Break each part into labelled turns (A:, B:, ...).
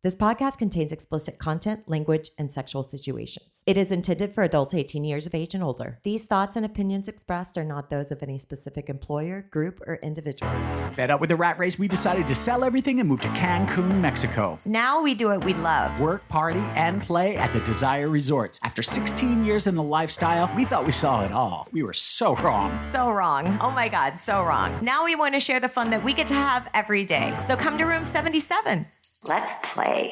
A: This podcast contains explicit content, language, and sexual situations. It is intended for adults 18 years of age and older. These thoughts and opinions expressed are not those of any specific employer, group, or individual.
B: Fed up with the rat race, we decided to sell everything and move to Cancun, Mexico.
A: Now we do what we love.
B: Work, party, and play at the Desire Resorts. After 16 years in the lifestyle, we thought we saw it all. We were so wrong.
A: So wrong. Oh my God, so wrong. Now we want to share the fun that we get to have every day. So come to room 77. Let's play.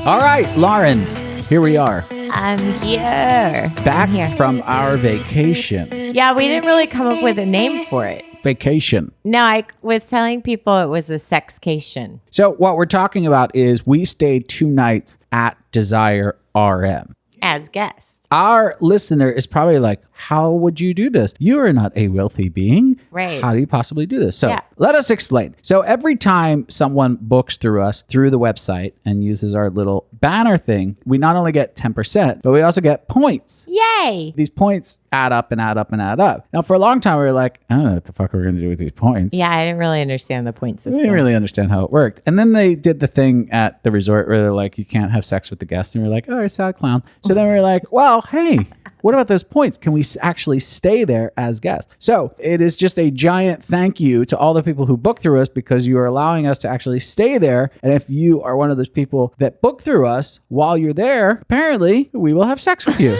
C: All right, Lauren, here we are.
D: I'm here.
C: Back from our vacation.
D: Yeah, we didn't really come up with a name for it.
C: Vacation.
D: No, I was telling people it was a sexcation.
C: So what we're talking about is we stayed 2 nights at Desire RM.
D: As guests.
C: Our listener is probably like, how would you do this? You are not a wealthy being.
D: Right.
C: How do you possibly do this? So
D: Yeah.
C: let us explain. So every time someone books through us through the website and uses our little banner thing, we not only get 10%, but we also get points.
D: Yay!
C: These points add up and add up and add up. Now, for a long time, we were like, I don't know what the fuck we're going to do with these points.
D: Yeah, I didn't really understand the point
C: We
D: system.
C: didn't really understand how it worked. And then they did the thing at the resort where they're like, you can't have sex with the guest. And we're like, oh, you're a sad clown. So then we're like, well, hey, what about those points? Can we actually stay there as guests? So it is just a giant thank you to all the people who book through us because you are allowing us to actually stay there. And if you are one of those people that book through us while you're there, apparently we will have sex with you.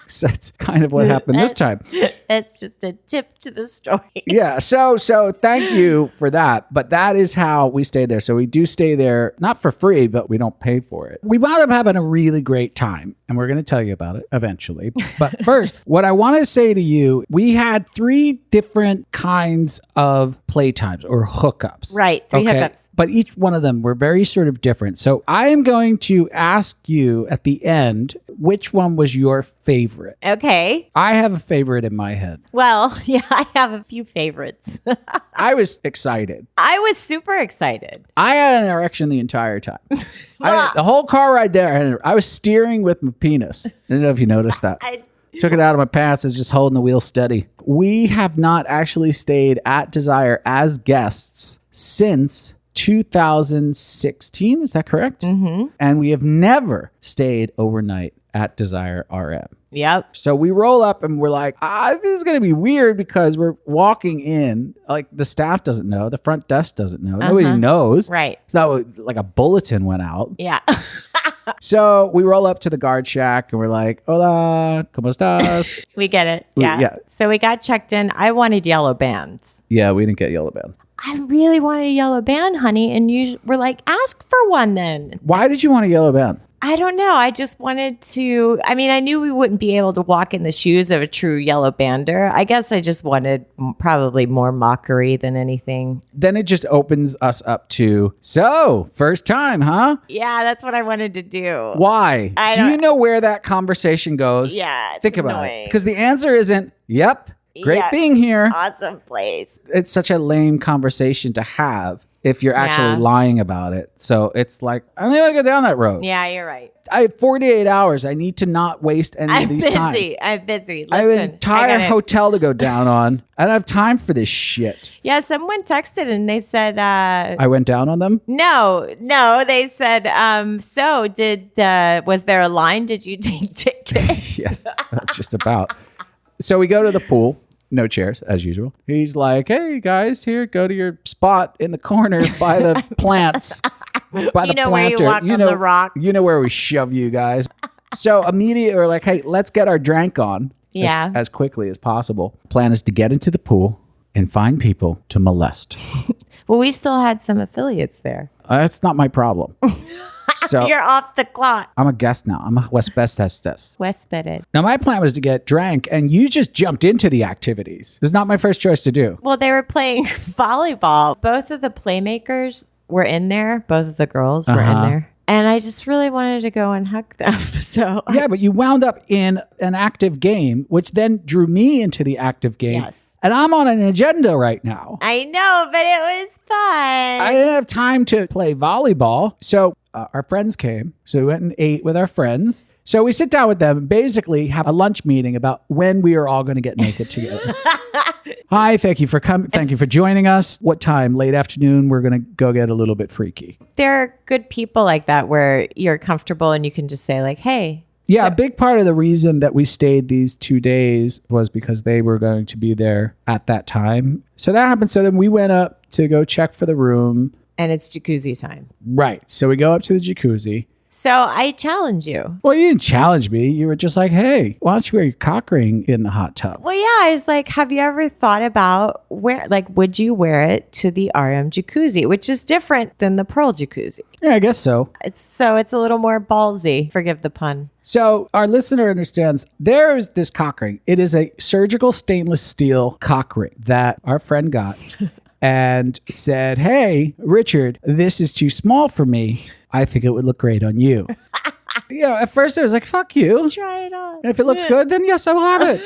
C: So that's kind of what happened this time.
D: It's just a tip to the story.
C: Yeah. So thank you for that. But that is how we stayed there. So we do stay there, not for free, but we don't pay for it. We wound up having a really great time, and we're going to tell you about it eventually. But first, what I want to say to you, we had 3 different kinds of playtimes or hookups.
D: Right. 3 hookups.
C: But each one of them were very sort of different. So I am going to ask you at the end, which one was your favorite?
D: Okay.
C: I have a favorite in my head.
D: Well, yeah, I have a few favorites.
C: I was excited.
D: I was super excited.
C: I had an erection the entire time. The whole car ride there, I was steering with my penis. I don't know if you noticed that. Took it out of my pants. I was just holding the wheel steady. We have not actually stayed at Desire as guests since 2016. Is that correct? Mm-hmm. And we have never stayed overnight at Desire RM.
D: Yep.
C: So we roll up and we're like, this is going to be weird because we're walking in, like the staff doesn't know, the front desk doesn't know, nobody knows.
D: Right.
C: It's not like a bulletin went out.
D: Yeah.
C: So we roll up to the guard shack and we're like, hola, ¿cómo estás?
D: We get it. Yeah.
C: Yeah.
D: So we got checked in. I wanted yellow bands.
C: Yeah, we didn't get yellow band.
D: I really wanted a yellow band, honey. And you were like, ask for one then.
C: Why did you want a yellow band?
D: I don't know. I just wanted to, I mean, I knew we wouldn't be able to walk in the shoes of a true yellow bander. I guess I just wanted probably more mockery than anything.
C: Then it just opens us up to, so first time, huh?
D: Yeah, that's what I wanted to do.
C: Why?
D: I
C: Do you
D: don't-
C: know where that conversation goes?
D: Yeah, it's
C: Think about
D: annoying.
C: it. Because the answer isn't, yep, great
D: Yeah.
C: being here.
D: Awesome place.
C: It's such a lame conversation to have if you're actually
D: Yeah.
C: lying about it. So it's like, I don't want to go down that road.
D: Yeah, you're right.
C: I have 48 hours. I need to not waste any of
D: I'm
C: these
D: busy.
C: time.
D: I'm busy.
C: I have
D: Listen,
C: an entire
D: gotta-
C: hotel to go down on. I don't have time for this shit.
D: Yeah, someone texted and they said,
C: I went down on them.
D: no, they said, so was there a line? Did you take tickets?
C: Yes, that's just about. So we go to the pool. No chairs, as usual. He's like, hey, guys, here, go to your spot in the corner by the plants. By the
D: know where you
C: planter.
D: walk on the rocks.
C: You know where we shove you guys. So immediately we're like, hey, let's get our drank on
D: Yeah.
C: as quickly as possible. Plan is to get into the pool and find people to molest.
D: Well, we still had some affiliates there.
C: That's not my problem. So
D: You're off the clock.
C: I'm a guest now. I'm a Westbestestes.
D: Westbedded.
C: Now, my plan was to get drank, and you just jumped into the activities. It was not my first choice to do.
D: Well, they were playing volleyball. Both of the playmakers were in there. Both of the girls were in there. And I just really wanted to go and hug them. So
C: Yeah, but you wound up in an active game, which then drew me into the active game.
D: Yes.
C: And I'm on an agenda right now.
D: I know, but it was fun.
C: I didn't have time to play volleyball. So our friends came. So we went and ate with our friends. So we sit down with them and basically have a lunch meeting about when we are all going to get naked together. Hi, thank you for coming. Thank you for joining us. What time? Late afternoon. We're going to go get a little bit freaky.
D: There are good people like that where you're comfortable and you can just say like, hey.
C: Yeah, a big part of the reason that we stayed these 2 days was because they were going to be there at that time. So that happened. So then we went up to go check for the room.
D: And it's jacuzzi time.
C: Right. So we go up to the jacuzzi.
D: So I challenge you.
C: Well, you didn't challenge me. You were just like, hey, why don't you wear your cock ring in the hot tub?
D: Well, yeah, I was like, have you ever thought about would you wear it to the RM jacuzzi, which is different than the Pearl jacuzzi?
C: Yeah, I guess so.
D: It's a little more ballsy. Forgive the pun.
C: So our listener understands there is this cock ring. It is a surgical stainless steel cock ring that our friend got and said, hey, Richard, this is too small for me. I think it would look great on you. At first I was like, fuck you.
D: Try it on.
C: And if it looks good, then yes, I will have it.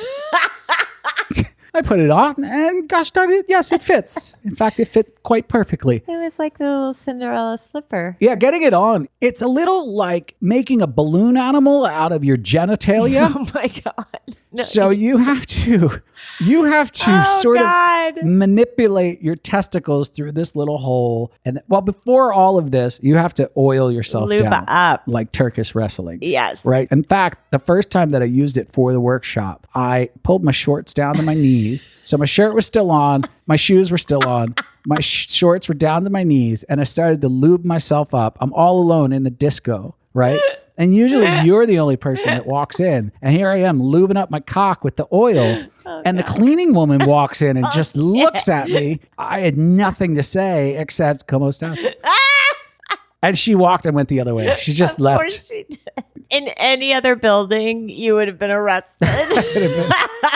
C: I put it on and gosh darn it, yes, it fits. In fact, it fit quite perfectly.
D: It was like the little Cinderella slipper.
C: Yeah, getting it on. It's a little like making a balloon animal out of your genitalia.
D: Oh my God. No.
C: So you have to sort of manipulate your testicles through this little hole. And before all of this, you have to oil yourself
D: Lube
C: down
D: up.
C: like Turkish wrestling.
D: Yes.
C: Right. In fact, the first time that I used it for the workshop, I pulled my shorts down to my knees. So my shirt was still on. My shoes were still on. My shorts were down to my knees. And I started to lube myself up. I'm all alone in the disco. Right. And usually you're the only person that walks in. And here I am lubing up my cock with the oil. And the cleaning woman walks in and just looks at me. I had nothing to say except como estás? And she walked and went the other way. She just left.
D: Of course she did. In any other building, you would have been arrested.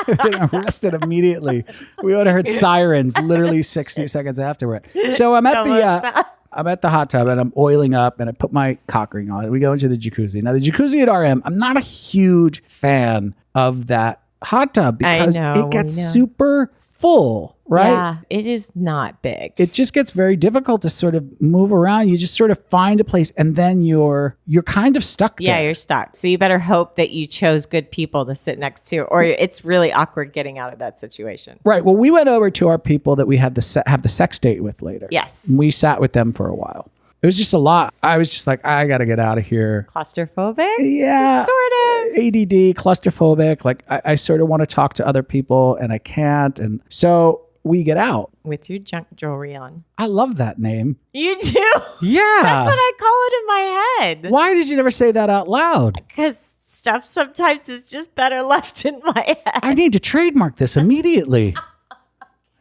C: Been arrested immediately. We would have heard sirens literally 60 seconds afterward. So I'm at the hot tub and I'm oiling up and I put my cock ring on. We go into the jacuzzi. Now the jacuzzi at RM, I'm not a huge fan of that hot tub because it gets super full, right?
D: Yeah, it is not big.
C: It just gets very difficult to sort of move around. You just sort of find a place and then you're kind of stuck there.
D: Yeah, you're stuck. So you better hope that you chose good people to sit next to, or it's really awkward getting out of that situation.
C: Right. Well, we went over to our people that we had have the sex date with later.
D: Yes.
C: And we sat with them for a while. It was just a lot. I was just like, I got to get out of here.
D: Claustrophobic?
C: Yeah.
D: Sort of.
C: ADD, claustrophobic. Like I sort of want to talk to other people and I can't. And so we get out.
D: With your junk jewelry on.
C: I love that name.
D: You do?
C: Yeah.
D: That's what I call it in my head.
C: Why did you never say that out loud?
D: Because stuff sometimes is just better left in my head.
C: I need to trademark this immediately.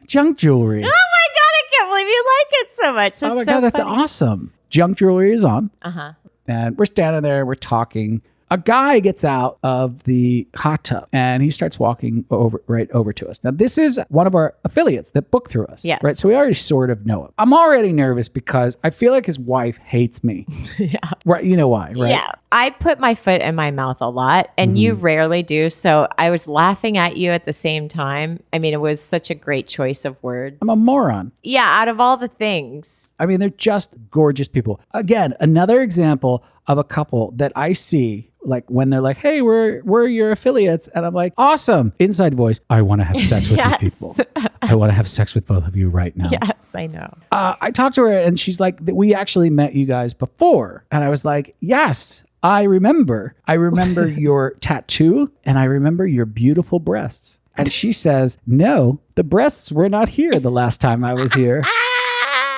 C: Junk jewelry.
D: Oh my God, I can't believe you like it so much.
C: Oh my God, that's awesome. Junk jewelry is on.
D: Uh-huh.
C: And we're standing there, we're talking. A guy gets out of the hot tub and he starts walking right over to us. Now, this is one of our affiliates that book through us.
D: Yes.
C: Right. So we already sort of know him. I'm already nervous because I feel like his wife hates me.
D: Yeah.
C: Right. You know why, right?
D: Yeah. I put my foot in my mouth a lot and you rarely do. So I was laughing at you at the same time. I mean, it was such a great choice of words.
C: I'm a moron.
D: Yeah. Out of all the things.
C: I mean, they're just gorgeous people. Again, another example of a couple that I see. Like when they're like, hey, we're your affiliates. And I'm like, awesome. Inside voice, I want to have sex with you people. I want to have sex with both of you right now.
D: Yes, I know.
C: I talked to her and she's like, we actually met you guys before. And I was like, yes, I remember. I remember your tattoo and I remember your beautiful breasts. And she says, no, the breasts were not here the last time I was here.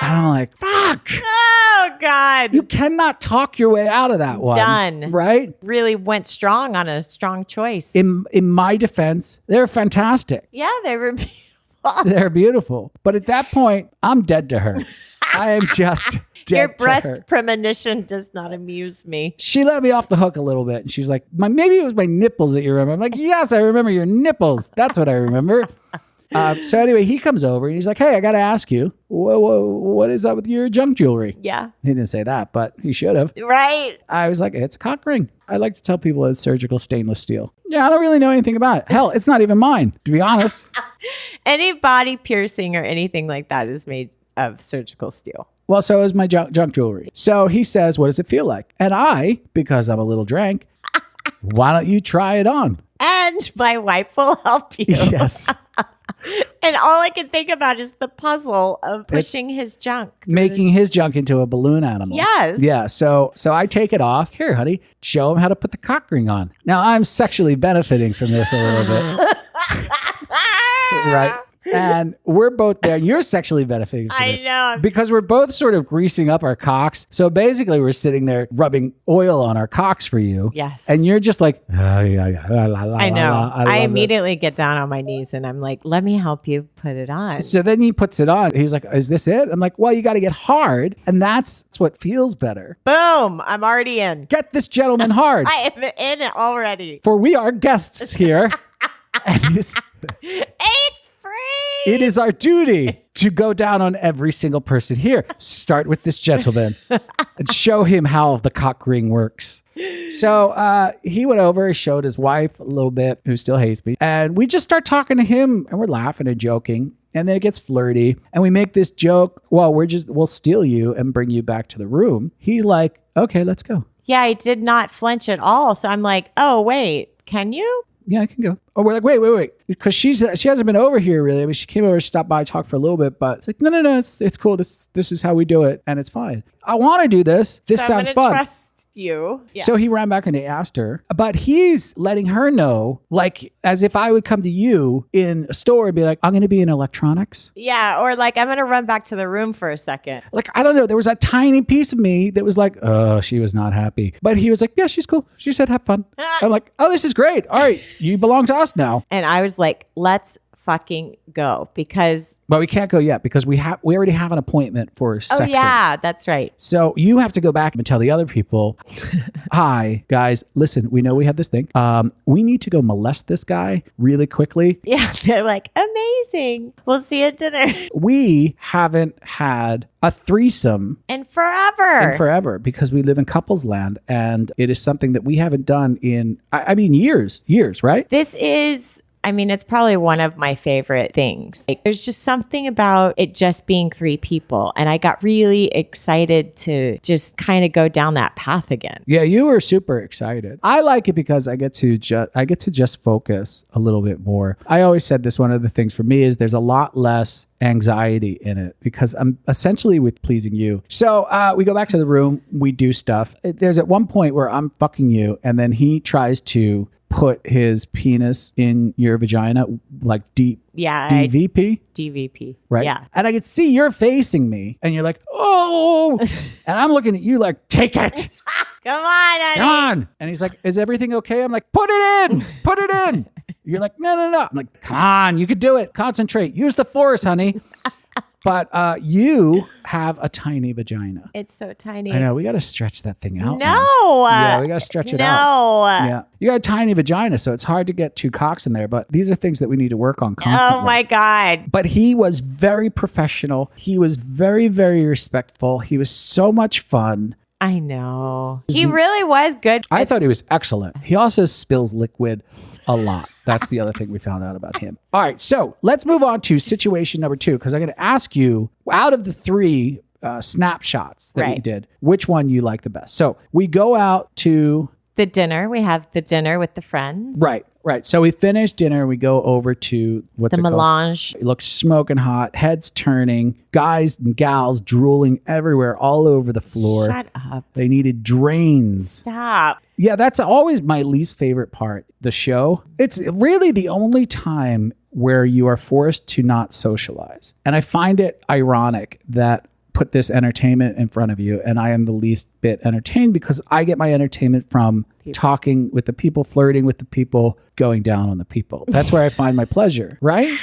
C: And I'm like, fuck.
D: Oh, God.
C: You cannot talk your way out of that one.
D: Done.
C: Right?
D: Really went strong on a strong choice.
C: In my defense, they're fantastic.
D: Yeah, they were beautiful.
C: They're beautiful. But at that point, I'm dead to her. I am just dead
D: Your
C: to
D: breast
C: her.
D: premonition does not amuse me.
C: She let me off the hook a little bit. And she's like, maybe it was my nipples that you remember. I'm like, yes, I remember your nipples. That's what I remember. So anyway, he comes over and he's like, hey, I got to ask you, what is up with your junk jewelry?
D: Yeah.
C: He didn't say that, but he should have.
D: Right.
C: I was like, it's a cock ring. I like to tell people it's surgical stainless steel. Yeah, I don't really know anything about it. Hell, it's not even mine, to be honest.
D: Any body piercing or anything like that is made of surgical steel.
C: Well, so is my junk jewelry. So he says, what does it feel like? And I, because I'm a little drank, why don't you try it on?
D: And my wife will help you.
C: Yes.
D: And all I can think about is the puzzle of pushing his junk.
C: Making his junk into a balloon animal.
D: Yes.
C: Yeah. So I take it off. Here, honey, show him how to put the cock ring on. Now I'm sexually benefiting from this a little bit. Right. And we're both there. You're sexually benefiting from this.
D: I know.
C: Because we're both sort of greasing up our cocks. So basically we're sitting there rubbing oil on our cocks for you.
D: Yes.
C: And you're just like,
D: I know. I
C: love
D: immediately get down on my knees and I'm like, let me help you put it on.
C: this. So then he puts it on. He's like, is this it? I'm like, well, you got to get hard. And that's what feels better.
D: Boom. I'm already in.
C: Get this gentleman hard.
D: I am in it already.
C: For we are guests here. And
D: It's free.
C: it is our duty to go down on every single person here. Start with this gentleman and show him how the cock ring works. So he went over, showed his wife a little bit, who still hates me. And we just start talking to him and we're laughing and joking. And then it gets flirty. And we make this joke, well, we'll steal you and bring you back to the room. He's like, okay, let's go.
D: Yeah, I did not flinch at all. So I'm like, oh, wait, can you?
C: Yeah, I can go. Oh, we're like, wait. Because she hasn't been over here really. I mean, she came over, stopped by, talked for a little bit, but it's like, no, it's cool. This is how we do it. And it's fine. I want to do this. This
D: So
C: sounds
D: I'm gonna
C: fun.
D: trust you. Yeah.
C: So he ran back and he asked her, but he's letting her know, like, as if I would come to you in a store and be like, I'm going to be in electronics.
D: Yeah, or like, I'm going to run back to the room for a second.
C: Like, I don't know. There was a tiny piece of me that was like, oh, she was not happy. But he was like, yeah, she's cool. She said, have fun. I'm like, oh, this is great. All right. You belong to us now.
D: And I was like, let's fucking go because
C: But we can't go yet because we already have an appointment for sexing.
D: oh yeah, that's right.
C: So you have to go back and tell the other people, hi, guys, listen, we know we have this thing. We need to go molest this guy really quickly.
D: Yeah, they're like, amazing. We'll see you at dinner.
C: We haven't had a threesome
D: And forever.
C: in forever because we live in couples land and it is something that we haven't done in, I mean, years, right?
D: This is, I mean, it's probably one of my favorite things. Like, there's just something about it just being three people. And I got really excited to just kind of go down that path again.
C: Yeah, you were super excited. I like it because I get to just focus a little bit more. I always said this, one of the things for me is there's a lot less anxiety in it because I'm essentially with pleasing you. So we go back to the room, we do stuff. There's at one point where I'm fucking you and then he tries to put his penis in your vagina, like deep
D: Yeah.
C: DVP.
D: DVP.
C: Right.
D: Yeah.
C: And I could see you're facing me and you're like, oh, and I'm looking at you like, take it.
D: Come on, honey.
C: Come on. And he's like, is everything okay? I'm like, put it in. You're like, no. I'm like, come on, you could do it. Concentrate. Use the force, honey. But you have a tiny vagina.
D: It's so tiny.
C: I know. We got to stretch that thing out. man.
D: No.
C: Yeah, we got to stretch it out.
D: No.
C: Yeah. You got a tiny vagina, so it's hard to get two cocks in there. But these are things that we need to work on constantly.
D: Oh my God.
C: But he was very professional. He was very, very respectful. He was so much fun.
D: I know. He really was good.
C: I thought he was excellent. He also spills liquid a lot. That's the other thing we found out about him. All right, so let's move on to situation number 2, because I'm going to ask you, out of the 3 snapshots that we
D: Right.
C: did, which one you like the best? So we go out to...
D: The dinner. We have the dinner with the friends.
C: Right. So we finish dinner. We go over to what's
D: The
C: it called?
D: melange.
C: It looks smoking hot. Heads turning. Guys and gals drooling everywhere, all over the floor.
D: Shut up.
C: They needed drains.
D: Stop.
C: Yeah, that's always my least favorite part. The show. It's really the only time where you are forced to not socialize, and I find it ironic that put this entertainment in front of you and I am the least bit entertained because I get my entertainment from talking with the people, flirting with the people, going down on the people. That's where I find my pleasure, right?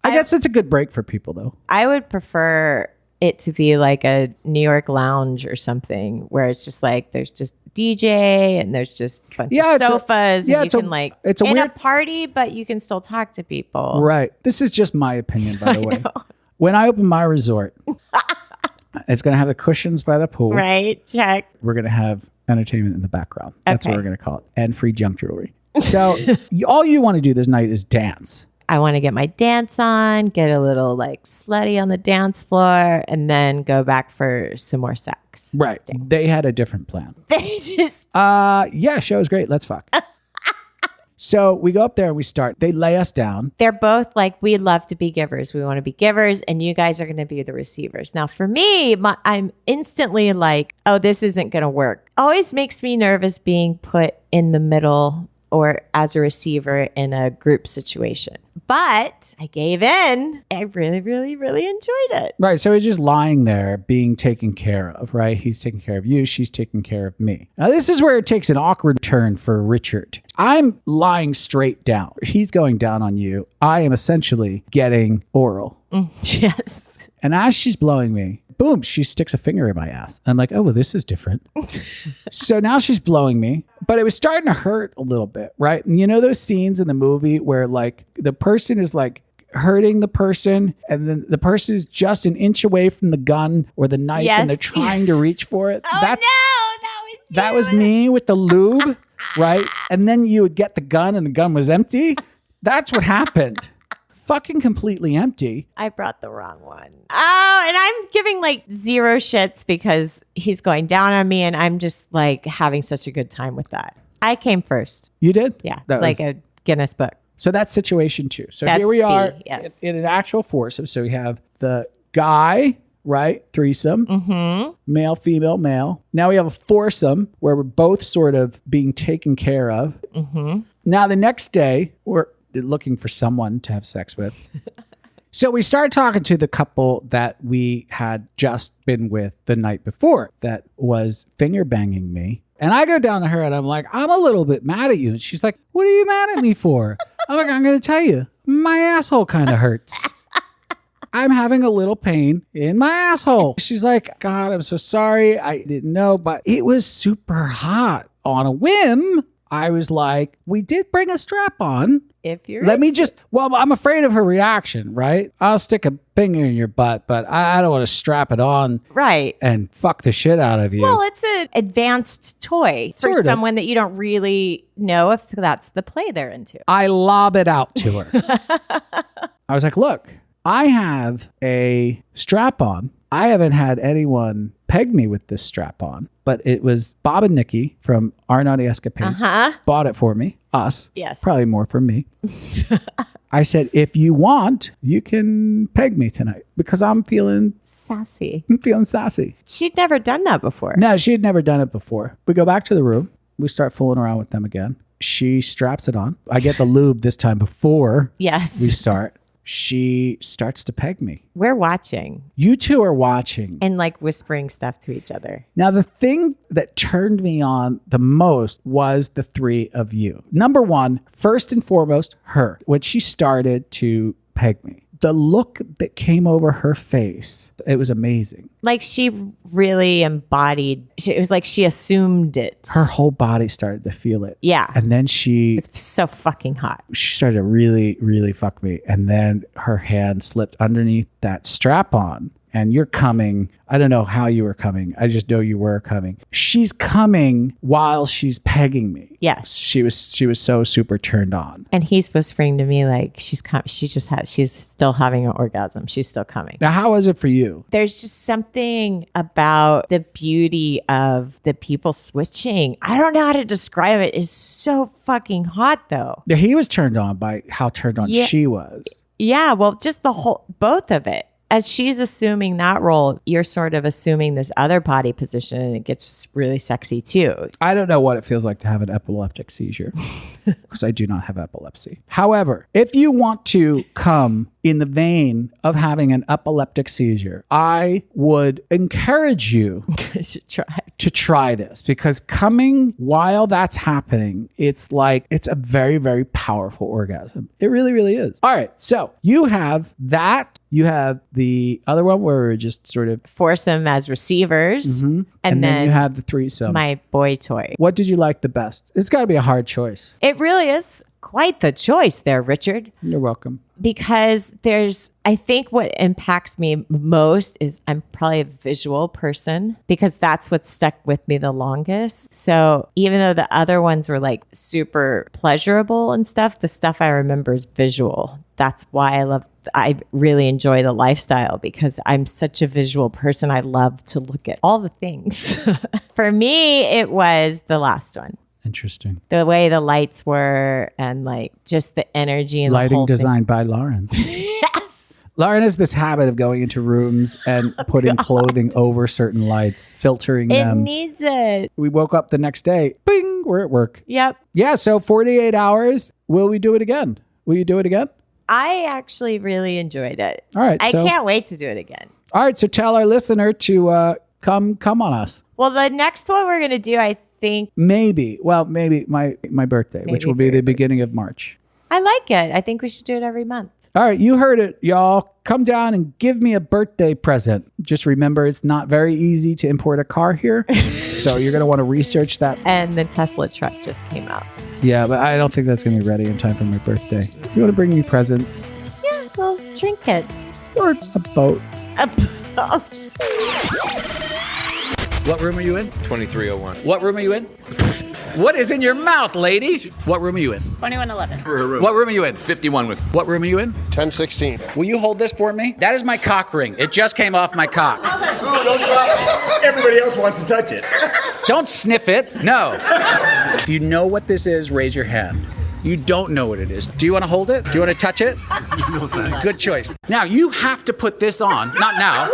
C: I guess it's a good break for people though.
D: I would prefer it to be like a New York lounge or something where it's just like there's just DJ and there's just a bunch of sofas and you can like
C: it's a
D: in
C: weird
D: a party, but you can still talk to people.
C: Right. This is just my opinion, by the way. When I open my resort, it's going to have the cushions by the pool.
D: Right. Check.
C: We're going to have entertainment in the background. That's what
D: Okay.
C: we're going to call it. And free junk jewelry. So all you want to do this night is dance.
D: I want to get my dance on, get a little like slutty on the dance floor, and then go back for some more sex.
C: Right. They had a different plan.
D: They just
C: Yeah, show was great. Let's fuck. So we go up there and we start. They lay us down.
D: they're both like, we love to be givers. We want to be givers, and you guys are going to be the receivers. Now, for me, I'm instantly like, oh, this isn't going to work. Always makes me nervous being put in the middle or as a receiver in a group situation. But I gave in. I really, really, really enjoyed it.
C: Right. So he's just lying there being taken care of, right? He's taking care of you. She's taking care of me. Now, this is where it takes an awkward turn for Richard. I'm lying straight down. He's going down on you. I am essentially getting oral.
D: Yes.
C: And as she's blowing me, boom, she sticks a finger in my ass. I'm like, oh, well, this is different. So now she's blowing me, but it was starting to hurt a little bit, right? And you know those scenes in the movie where like the person is like hurting the person and then the person is just an inch away from the gun or the knife
D: Yes.
C: and they're trying to reach for it?
D: Oh, no,
C: That was me with the lube, right? And then you would get the gun and the gun was empty. That's what happened. Fucking completely empty.
D: I brought the wrong one. Oh, and I'm giving like zero shits because he's going down on me and I'm just like having such a good time with that. I came first.
C: You did?
D: Yeah.
C: That
D: Like
C: was-
D: a Guinness book.
C: So that's situation 2. So
D: That's
C: here we are
D: B, yes.
C: in an actual foursome. So we have the guy, right? Threesome, male, female, male. Now we have a foursome where we're both sort of being taken care of. Now the next day, we're looking for someone to have sex with. So we started talking to the couple that we had just been with the night before that was finger banging me. And I go down to her and I'm like, I'm a little bit mad at you. And she's like, what are you mad at me for? I'm like, I'm going to tell you, my asshole kind of hurts. I'm having a little pain in my asshole. She's like, God, I'm so sorry. I didn't know, but it was super hot. On a whim, I was like, we did bring a strap on.
D: If you're
C: Let me just, well, I'm afraid of her reaction, right? I'll stick a finger in your butt, but I don't want to strap it on
D: right.
C: and fuck the shit out of you.
D: Well, it's an advanced toy for
C: Sort of.
D: someone that you don't really know if that's the play they're into.
C: I lob it out to her. I was like, look, I have a strap on. I haven't had anyone peg me with this strap on, but it was Bob and Nikki from Our Naughty Escapades bought it for me. Us.
D: Yes.
C: Probably more for me. I said, if you want, you can peg me tonight because I'm feeling
D: Sassy.
C: sassy.
D: She'd never done that before.
C: No, she had never done it before. We go back to the room. We start fooling around with them again. She straps it on. I get the lube this time before
D: Yes.
C: we start. She starts to peg me.
D: We're watching
C: You two are watching.
D: and like whispering stuff to each other.
C: Now, the thing that turned me on the most was the three of you. Number one, first and foremost, her. When she started to peg me, the look that came over her face, it was amazing.
D: Like she really embodied, it was like she assumed it.
C: Her whole body started to feel it.
D: Yeah.
C: And then she
D: It's so fucking hot.
C: started to really, really fuck me. And then her hand slipped underneath that strap on. And you're coming. I don't know how you were coming. I just know you were coming. She's coming while she's pegging me.
D: Yes.
C: She was so super turned on.
D: And he's whispering to me like she's still having an orgasm. She's still coming.
C: Now, how was it for you?
D: There's just something about the beauty of the people switching. I don't know how to describe it. It's so fucking hot though.
C: Yeah, he was turned on by how turned on
D: Yeah.
C: she was.
D: Yeah, well, just both of it. As she's assuming that role, you're sort of assuming this other body position and it gets really sexy too.
C: I don't know what it feels like to have an epileptic seizure because I do not have epilepsy. However, if you want to come in the vein of having an epileptic seizure, I would encourage you
D: I should try.
C: to try this because coming while that's happening, it's a very, very powerful orgasm. It really, really is. All right. So you have that. You have the other one where we're just sort of,
D: Foursome as receivers.
C: and then you have the threesome.
D: my boy toy.
C: What did you like the best? It's got to be a hard choice.
D: It really is quite the choice there, Richard.
C: You're welcome.
D: Because I think what impacts me most is I'm probably a visual person because that's what stuck with me the longest. So even though the other ones were like super pleasurable and stuff, the stuff I remember is visual. That's why I really enjoy the lifestyle because I'm such a visual person. I love to look at all the things. For me, it was the last one.
C: Interesting.
D: The way the lights were and like just the energy and
C: Lighting
D: the whole
C: designed by Lauren.
D: Yes.
C: Lauren has this habit of going into rooms and putting clothing over certain lights, filtering
D: It
C: them.
D: needs it.
C: We woke up the next day, bing, we're at work.
D: Yep.
C: Yeah, so 48 hours. Will we do it again? Will you do it again?
D: I actually really enjoyed it.
C: All right.
D: I
C: so,
D: can't wait to do it again.
C: All right. So tell our listener to come on us.
D: Well, the next one we're going to do, I think,
C: Maybe my birthday, which will be the beginning of March.
D: I like it. I think we should do it every month.
C: All right. You heard it, y'all. Come down and give me a birthday present. Just remember, it's not very easy to import a car here. So you're going to want to research that.
D: And the Tesla truck just came out.
C: Yeah, but I don't think that's going to be ready in time for my birthday. You want to bring me presents?
D: Yeah, little trinkets.
C: Or a boat.
D: A boat.
C: What room are you in?
E: 2301.
C: What room are you in? What is in your mouth, lady? What room are you in?
F: 2111.
C: What room are you in?
E: 51 with.
C: What room are you in?
G: 1016.
C: Will you hold this for me? That is my cock ring. It just came off my cock.
H: Don't drop it. Everybody else wants to touch it.
C: Don't sniff it. No. If you know what this is, raise your hand. You don't know what it is. Do you want to hold it? Do you want to touch it? Good choice. Now, you have to put this on. Not now.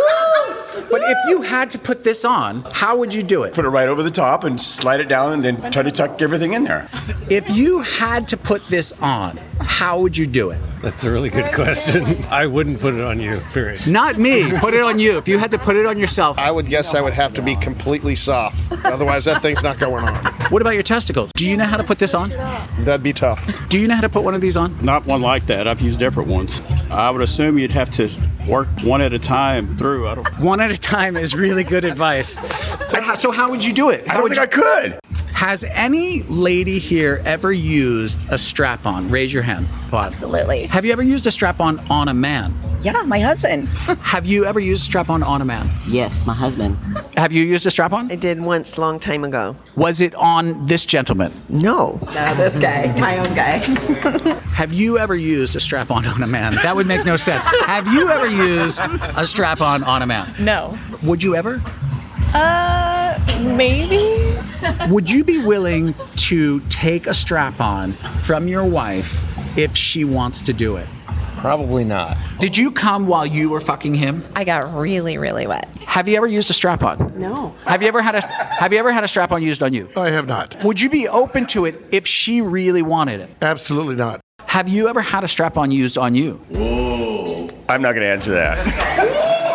C: But if you had to put this on, how would you do it?
H: Put it right over the top and slide it down and then try to tuck everything in there.
C: If you had to put this on, how would you do it?
I: That's a really good question. I wouldn't put it on you, period.
C: Not me. Put it on you. If you had to put it on yourself.
G: I would guess I would have to be completely soft. Otherwise, that thing's not going on.
C: What about your testicles? Do you know how to put this on?
G: That'd be tough.
C: Do you know how to put one of these on?
J: Not one like that. I've used different ones. I would assume you'd have to work one at a time through.
C: One at a time is really good advice. So how would you do it?
H: I don't think I could.
C: Has any lady here ever used a strap-on? Raise your hand.
F: Absolutely.
C: Have you ever used a strap-on on a man?
F: Yeah, my husband.
C: Have you ever used a strap-on on a man?
K: Yes, my husband.
C: Have you used a strap-on?
K: I did once, long time ago.
C: Was it on this gentleman?
K: No.
F: No, this guy, my own guy.
C: Have you ever used a strap-on on a man? That would make no sense. Have you ever used a strap-on on a man?
F: No.
C: Would you ever?
F: Maybe.
C: Would you be willing to take a strap-on from your wife if she wants to do it?
E: Probably not.
C: Did you come while you were fucking him?
F: I got really, really wet.
C: Have you ever used a strap-on?
K: No.
C: Have you ever had a strap-on used on you?
G: I have not.
C: Would you be open to it if she really wanted it?
G: Absolutely not.
C: Have you ever had a strap-on used on you?
H: Whoa. I'm not going to answer that.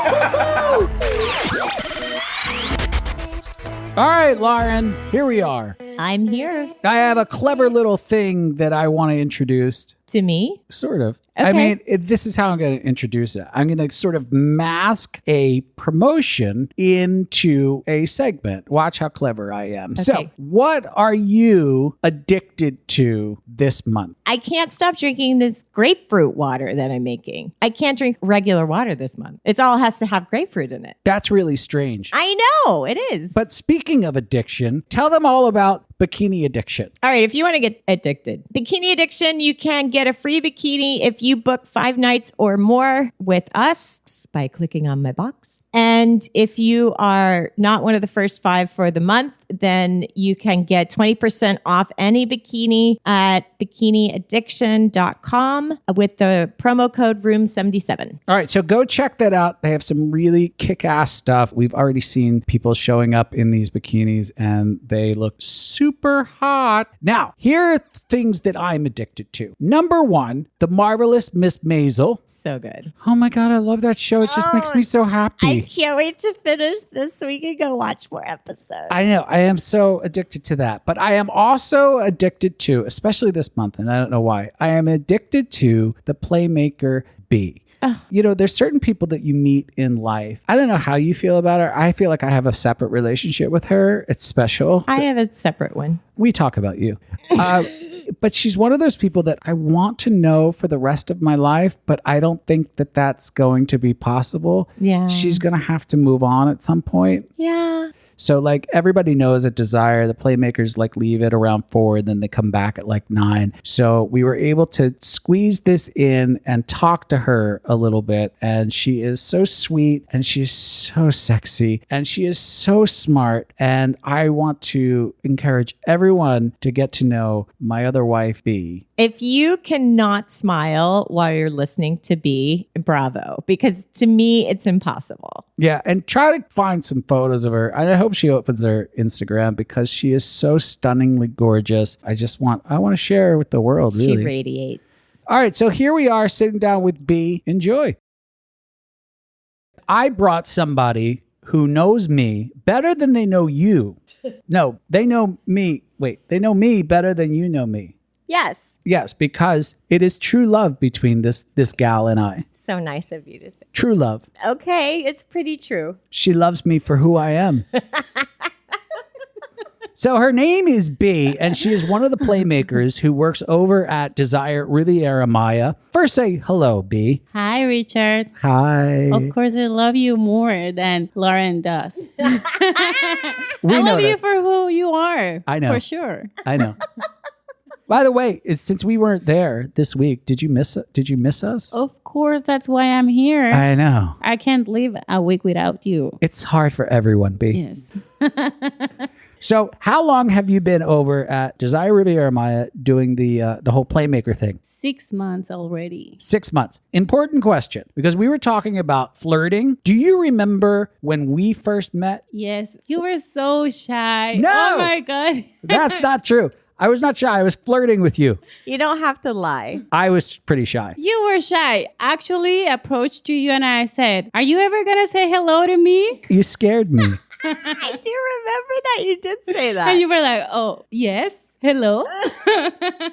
C: All right, Lauren, here we are.
D: I'm here.
C: I have a clever little thing that I want to introduce.
D: To me?
C: Sort of.
D: Okay.
C: I mean, this is how I'm going to introduce it. I'm going to sort of mask a promotion into a segment. Watch how clever I am.
D: Okay.
C: So, what are you addicted to this month?
D: I can't stop drinking this grapefruit water that I'm making. I can't drink regular water this month. It all has to have grapefruit in it.
C: That's really strange.
D: I know, it is.
C: But speaking of addiction, tell them all about bikini addiction.
D: All right, if you want to get addicted, bikini addiction, you can get a free bikini if you book 5 nights or more with us by clicking on my box. And if you are not one of the first 5 for the month, then you can get 20% off any bikini at bikiniaddiction.com with the promo code room77.
C: All right, so go check that out. They have some really kick-ass stuff. We've already seen people showing up in these bikinis and they look super hot. Now, here are things that I'm addicted to. Number 1, The Marvelous Miss Maisel.
D: So good.
C: Oh my God, I love that show. It just makes me so happy.
D: I can't wait to finish this so we can go watch more episodes.
C: I know. I am so addicted to that. But I am also addicted to, especially this month, and I don't know why, I am addicted to the Playmaker B. You know, there's certain people that you meet in life. I don't know how you feel about her. I feel like I have a separate relationship with her. It's special.
D: I have a separate one.
C: We talk about you. But she's one of those people that I want to know for the rest of my life, but I don't think that that's going to be possible.
D: Yeah.
C: She's going to have to move on at some point.
D: Yeah.
C: So like everybody knows at Desire, the playmakers like leave at around 4 and then they come back at like 9. So we were able to squeeze this in and talk to her a little bit. And she is so sweet and she's so sexy and she is so smart. And I want to encourage everyone to get to know my other wife, B.
D: If you cannot smile while you're listening to B, bravo, because to me, it's impossible.
C: Yeah, and try to find some photos of her. I hope she opens her Instagram because she is so stunningly gorgeous. I want to share her with the world, really.
D: She radiates.
C: All right, so here we are sitting down with B. Enjoy. I brought somebody who knows me better than they know you. No, they know me. Wait, they know me better than you know me.
D: Yes.
C: Yes, because it is true love between this gal and I.
D: So nice of you to say.
C: True love.
D: Okay, it's pretty true.
C: She loves me for who I am. So her name is B, and she is one of the playmakers who works over at Desire Riviera Maya. First, say hello, B.
L: Hi, Richard.
C: Hi.
L: Of course, I love you more than Lauren does. I love you for who you are.
C: I know.
L: For sure.
C: I know. By the way, since we weren't there this week, did you miss us?
L: Of course, that's why I'm here.
C: I know.
L: I can't live a week without you.
C: It's hard for everyone, B.
L: Yes.
C: So how long have you been over at Desire Riviera Maya doing the whole playmaker thing?
L: 6 months already.
C: 6 months. Important question, because we were talking about flirting. Do you remember when we first met?
L: Yes. You were so shy.
C: No!
L: Oh my God.
C: That's not true. I was not shy. I was flirting with you.
D: You don't have to lie.
C: I was pretty shy.
L: You were shy. Actually, approached to you and I said, are you ever going to say hello to me?
C: You scared me.
D: I do remember that you did say that.
L: And you were like, oh, yes. Hello.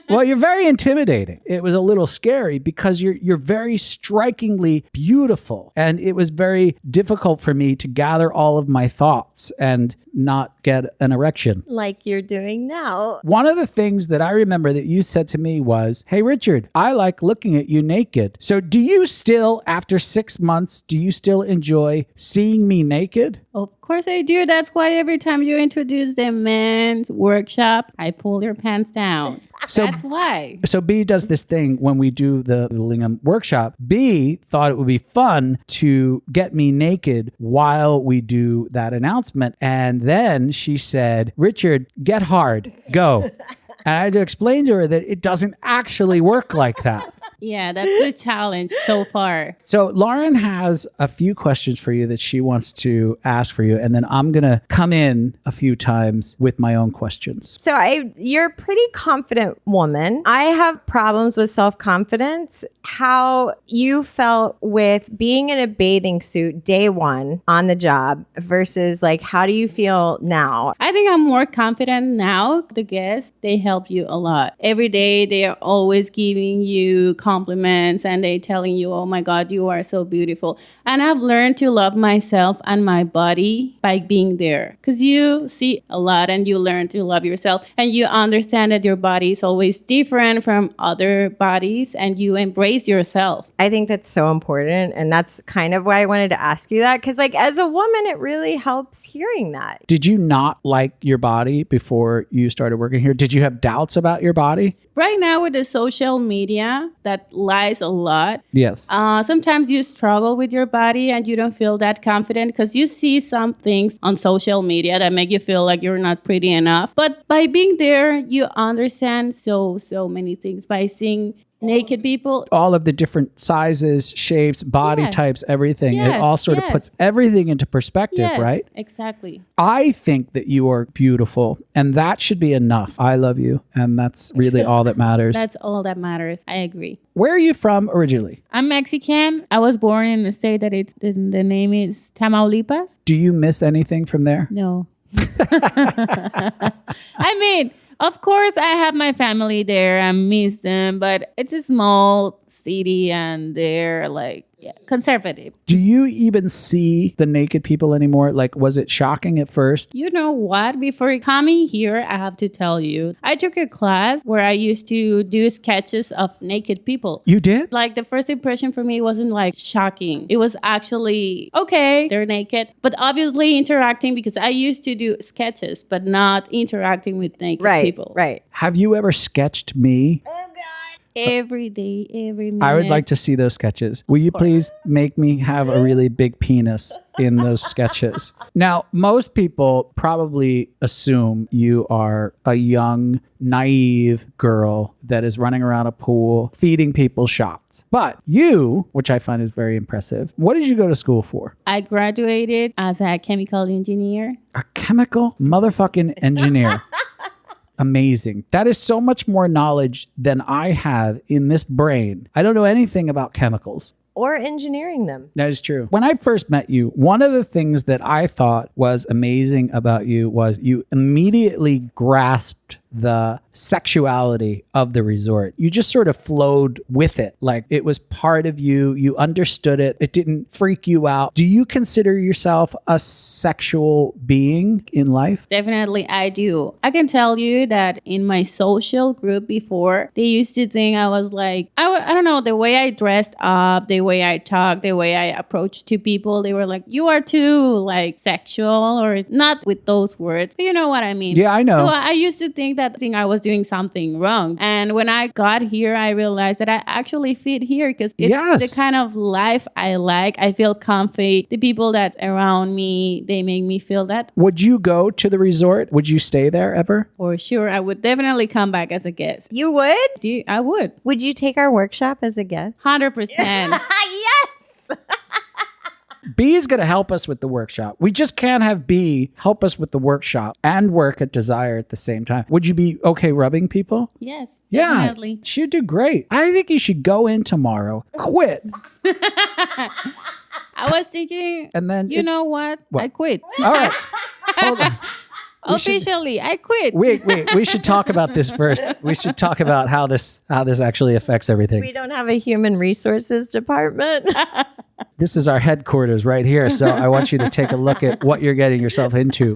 C: Well, you're very intimidating. It was a little scary because you're very strikingly beautiful. And it was very difficult for me to gather all of my thoughts and not get an erection.
D: Like you're doing now.
C: One of the things that I remember that you said to me was, hey, Richard, I like looking at you naked. So do you still, after 6 months, do you still enjoy seeing me naked?
L: Of course I do. That's why every time you introduce the men's workshop, I pull your pants down.
C: So,
L: that's why.
C: So B does this thing when we do the Lingam workshop. B thought it would be fun to get me naked while we do that announcement. And then she said, Richard, get hard, go. And I had to explain to her that it doesn't actually work like that.
L: Yeah, that's the challenge so far.
C: So Lauren has a few questions for you that she wants to ask for you. And then I'm going to come in a few times with my own questions.
D: So you're a pretty confident woman. I have problems with self-confidence. How you felt with being in a bathing suit day one on the job versus like, how do you feel now?
L: I think I'm more confident now. The guests, they help you a lot. Every day, they are always giving you compliments and they telling you, oh my God, you are so beautiful. And I've learned to love myself and my body by being there. Because you see a lot and you learn to love yourself and you understand that your body is always different from other bodies and you embrace yourself.
D: I think that's so important. And that's kind of why I wanted to ask you that. Because like as a woman, it really helps hearing that.
C: Did you not like your body before you started working here? Did you have doubts about your body?
L: Right now with the social media, that lies a lot.
C: Yes.
L: Sometimes you struggle with your body and you don't feel that confident because you see some things on social media that make you feel like you're not pretty enough. But by being there, you understand so many things by seeing naked people.
C: All of the different sizes, shapes, body types, everything. It all sort of puts everything into perspective, right?
L: Exactly.
C: I think that you are beautiful and that should be enough. I love you. And that's really all that matters.
L: That's all that matters. I agree.
C: Where are you from originally?
L: I'm Mexican. I was born in the state that the name is Tamaulipas.
C: Do you miss anything from there?
L: No. I mean, of course, I have my family there. I miss them, but it's a small city and they're like conservative.
C: Do you even see the naked people anymore? Like, was it shocking at first?
L: You know what? Before coming here, I have to tell you, I took a class where I used to do sketches of naked people.
C: You did?
L: Like the first impression for me wasn't like shocking. It was actually, okay, they're naked, but obviously interacting because I used to do sketches, but not interacting with naked people.
D: Right.
C: Have you ever sketched me?
L: Every day, every minute.
C: I would like to see those sketches. Will you please make me have a really big penis in those sketches? Now, most people probably assume you are a young, naive girl that is running around a pool feeding people shots. But you, which I find is very impressive, what did you go to school for?
L: I graduated as a chemical engineer.
C: A chemical motherfucking engineer. Amazing. That is so much more knowledge than I have in this brain. I don't know anything about chemicals.
D: Or engineering them.
C: That is true. When I first met you, one of the things that I thought was amazing about you was you immediately grasped the sexuality of the resort. You just sort of flowed with it. Like it was part of you. You understood it. It didn't freak you out. Do you consider yourself a sexual being in life?
L: Definitely, I do. I can tell you that in my social group before, they used to think I was like, I don't know, the way I dressed up, the way I talked, the way I approached to people, they were like, you are too like sexual, or not with those words, but you know what I mean?
C: Yeah, I know.
L: So I used to think I was doing something wrong. And when I got here, I realized that I actually fit here because it's the kind of life I like. I feel comfy. The people that's around me, they make me feel that.
C: Would you go to the resort? Would you stay there ever?
L: For sure. I would definitely come back as a guest.
D: You would?
L: I would.
D: Would you take our workshop as a guest?
L: 100%.
D: Yes!
C: B is going to help us with the workshop. We just can't have B help us with the workshop and work at Desire at the same time. Would you be okay rubbing people?
L: Yes,
C: yeah,
L: definitely.
C: She'd do great. I think you should go in tomorrow, quit.
L: I was thinking,
C: and then
L: you know what? I quit.
C: All right. Hold on.
L: Officially, I quit.
C: Wait. We should talk about this first. We should talk about how this actually affects everything.
D: We don't have a human resources department.
C: This is our headquarters right here. So I want you to take a look at what you're getting yourself into.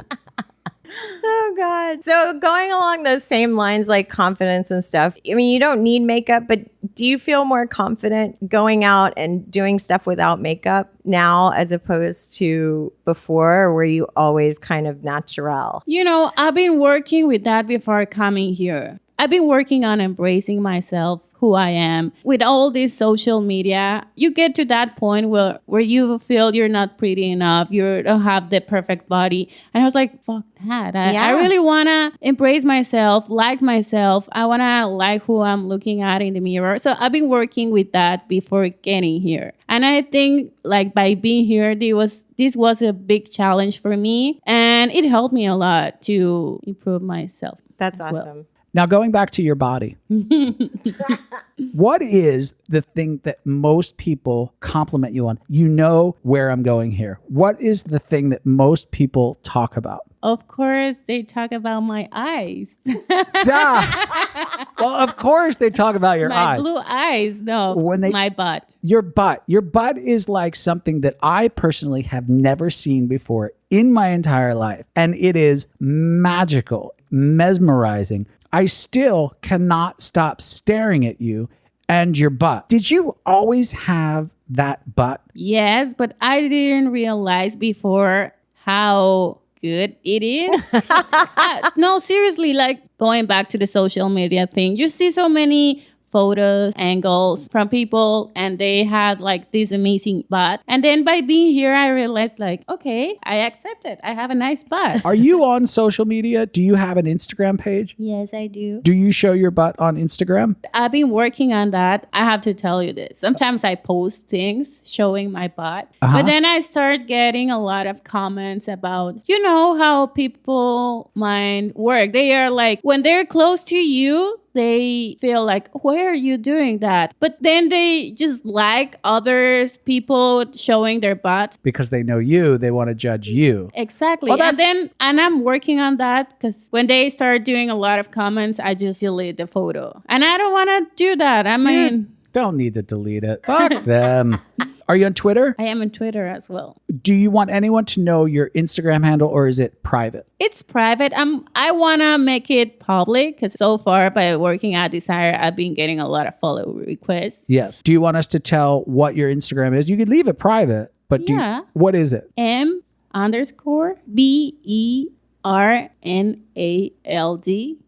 D: Oh, God. So going along those same lines, like confidence and stuff, I mean, you don't need makeup, but do you feel more confident going out and doing stuff without makeup now as opposed to before, or were you always kind of natural?
L: You know, I've been working with that before coming here. I've been working on embracing myself, who I am. With all this social media, you get to that point where you feel you're not pretty enough, you don't have the perfect body. And I was like, fuck that. I really want to embrace myself, like myself. I want to like who I'm looking at in the mirror. So I've been working with that before getting here. And I think like by being here, this was a big challenge for me. And it helped me a lot to improve myself.
D: That's awesome.
L: Well.
C: Now, going back to your body, what is the thing that most people compliment you on? You know where I'm going here. What is the thing that most people talk about?
L: Of course, they talk about my eyes.
C: Well, of course they talk about your eyes.
L: My blue eyes, no, my butt.
C: Your butt. Your butt is like something that I personally have never seen before in my entire life. And it is magical, mesmerizing. I still cannot stop staring at you and your butt. Did you always have that butt?
L: Yes, but I didn't realize before how good it is. No, seriously, like going back to the social media thing, you see so many photos, angles from people, and they had like this amazing butt. And then by being here, I realized like, okay, I accept it. I have a nice butt.
C: Are you on social media? Do you have an Instagram page?
L: Yes, I do.
C: Do you show your butt on Instagram?
L: I've been working on that. I have to tell you this. Sometimes I post things showing my butt, but then I start getting a lot of comments about, you know, how people mind work. They are like, when they're close to you, they feel like, why are you doing that? But then they just like others, people showing their butts.
C: Because they know you, they want to judge you.
L: Exactly. And I'm working on that because when they start doing a lot of comments, I just delete the photo. And I don't want to do that. I mean...
C: Don't need to delete it. Fuck them. Are you on Twitter?
L: I am on Twitter as well.
C: Do you want anyone to know your Instagram handle or is it private?
L: It's private. I want to make it public because so far by working at Desire, I've been getting a lot of follow requests.
C: Yes. Do you want us to tell what your Instagram is? You could leave it private, but what is it?
L: M_BERNALD.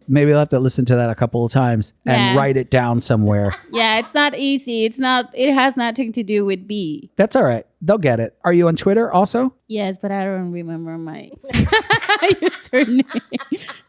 C: Maybe you'll have to listen to that a couple of times and write it down somewhere.
L: Yeah, it's not easy. It has nothing to do with B.
C: That's all right. They'll get it. Are you on Twitter also?
L: Yes, but I don't remember my username.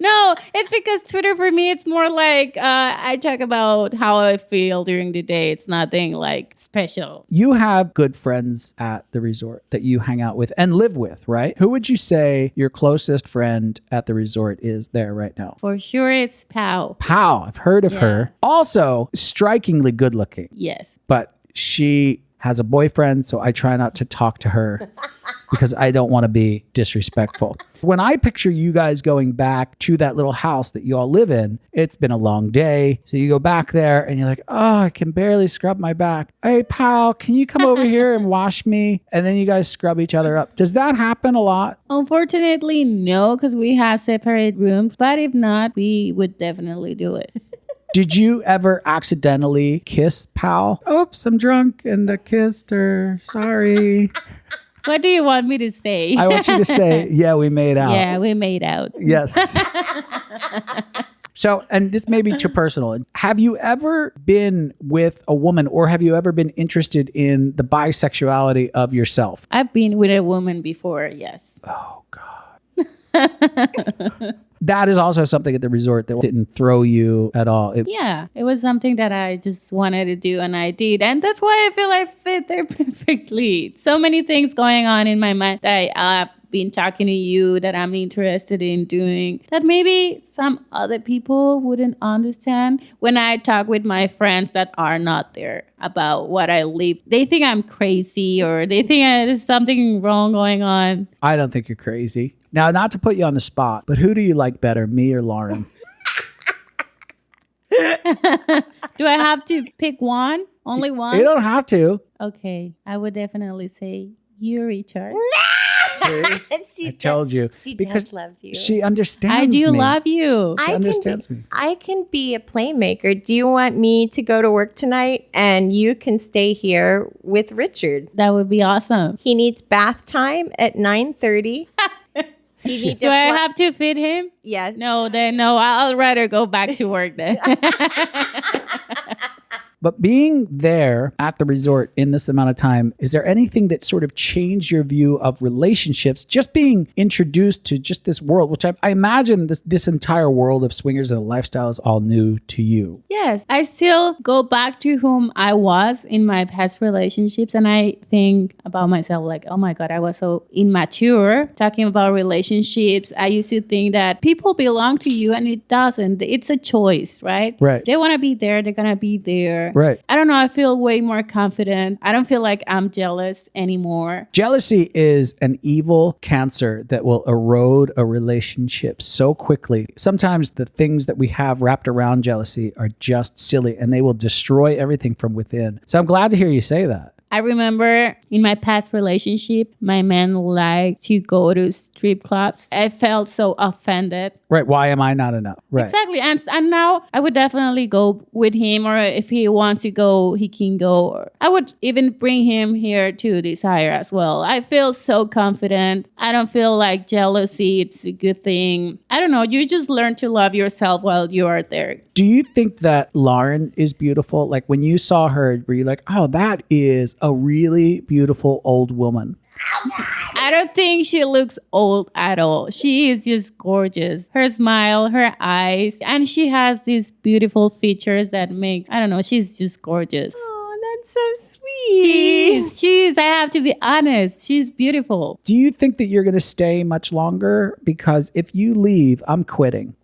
L: No, it's because Twitter for me, it's more like I talk about how I feel during the day. It's nothing like special.
C: You have good friends at the resort that you hang out with and live with, right? Who would you say your closest friend at the resort is there right now?
L: For sure, it's Pau.
C: Pau, I've heard of her. Also, strikingly good looking.
L: Yes.
C: But she has a boyfriend, so I try not to talk to her because I don't want to be disrespectful. When I picture you guys going back to that little house that you all live in, it's been a long day. So you go back there and you're like, oh, I can barely scrub my back. Hey, pal, can you come over here and wash me? And then you guys scrub each other up. Does that happen a lot?
L: Unfortunately, no, because we have separate rooms. But if not, we would definitely do it.
C: Did you ever accidentally kiss Pal? Oops, I'm drunk and I kissed her. Sorry.
L: What do you want me to say?
C: I want you to say, yeah, we made out.
L: Yeah, we made out.
C: Yes. So, and this may be too personal. Have you ever been with a woman or have you ever been interested in the bisexuality of yourself?
L: I've been with a woman before, yes.
C: Oh, God. That is also something at the resort that didn't throw you at all.
L: It was something that I just wanted to do and I did. And that's why I feel I fit there perfectly. So many things going on in my mind that I've been talking to you that I'm interested in doing that maybe some other people wouldn't understand. When I talk with my friends that are not there about what I live, they think I'm crazy or they think there's something wrong going on.
C: I don't think you're crazy. Now, not to put you on the spot, but who do you like better, me or Lauren?
L: Do I have to pick one? Only one?
C: You don't have to.
L: Okay. I would definitely say you, Richard.
C: See? I told you.
D: She
C: because
D: does love you.
C: She understands me.
L: I do love you.
C: She understands me.
D: I can be a playmaker. Do you want me to go to work tonight and you can stay here with Richard?
L: That would be awesome.
D: He needs bath time at 9:30.
L: Do I have to feed him?
D: Yes.
L: No, I'll rather go back to work then.
C: But being there at the resort in this amount of time, is there anything that sort of changed your view of relationships? Just being introduced to just this world, which I imagine this entire world of swingers and the lifestyle is all new to you.
L: Yes, I still go back to whom I was in my past relationships. And I think about myself like, oh my God, I was so immature talking about relationships. I used to think that people belong to you and it doesn't. It's a choice, right?
C: Right.
L: They want to be there. They're going to be there.
C: Right.
L: I don't know. I feel way more confident. I don't feel like I'm jealous anymore.
C: Jealousy is an evil cancer that will erode a relationship so quickly. Sometimes the things that we have wrapped around jealousy are just silly and they will destroy everything from within. So I'm glad to hear you say that.
L: I remember in my past relationship, my man liked to go to strip clubs. I felt so offended.
C: Right. Why am I not enough? Right.
L: Exactly. And now I would definitely go with him, or if he wants to go, he can go. Or I would even bring him here to Desire as well. I feel so confident. I don't feel like jealousy. It's a good thing. I don't know. You just learn to love yourself while you are there.
C: Do you think that Lauren is beautiful? Like when you saw her, were you like, oh, that is a really beautiful old woman?
L: I don't think she looks old at all. She is just gorgeous. Her smile, her eyes, and she has these beautiful features that make, I don't know, she's just gorgeous.
D: Oh, that's so sweet.
L: She's, I have to be honest, she's beautiful.
C: Do you think that you're going to stay much longer? Because if you leave, I'm quitting.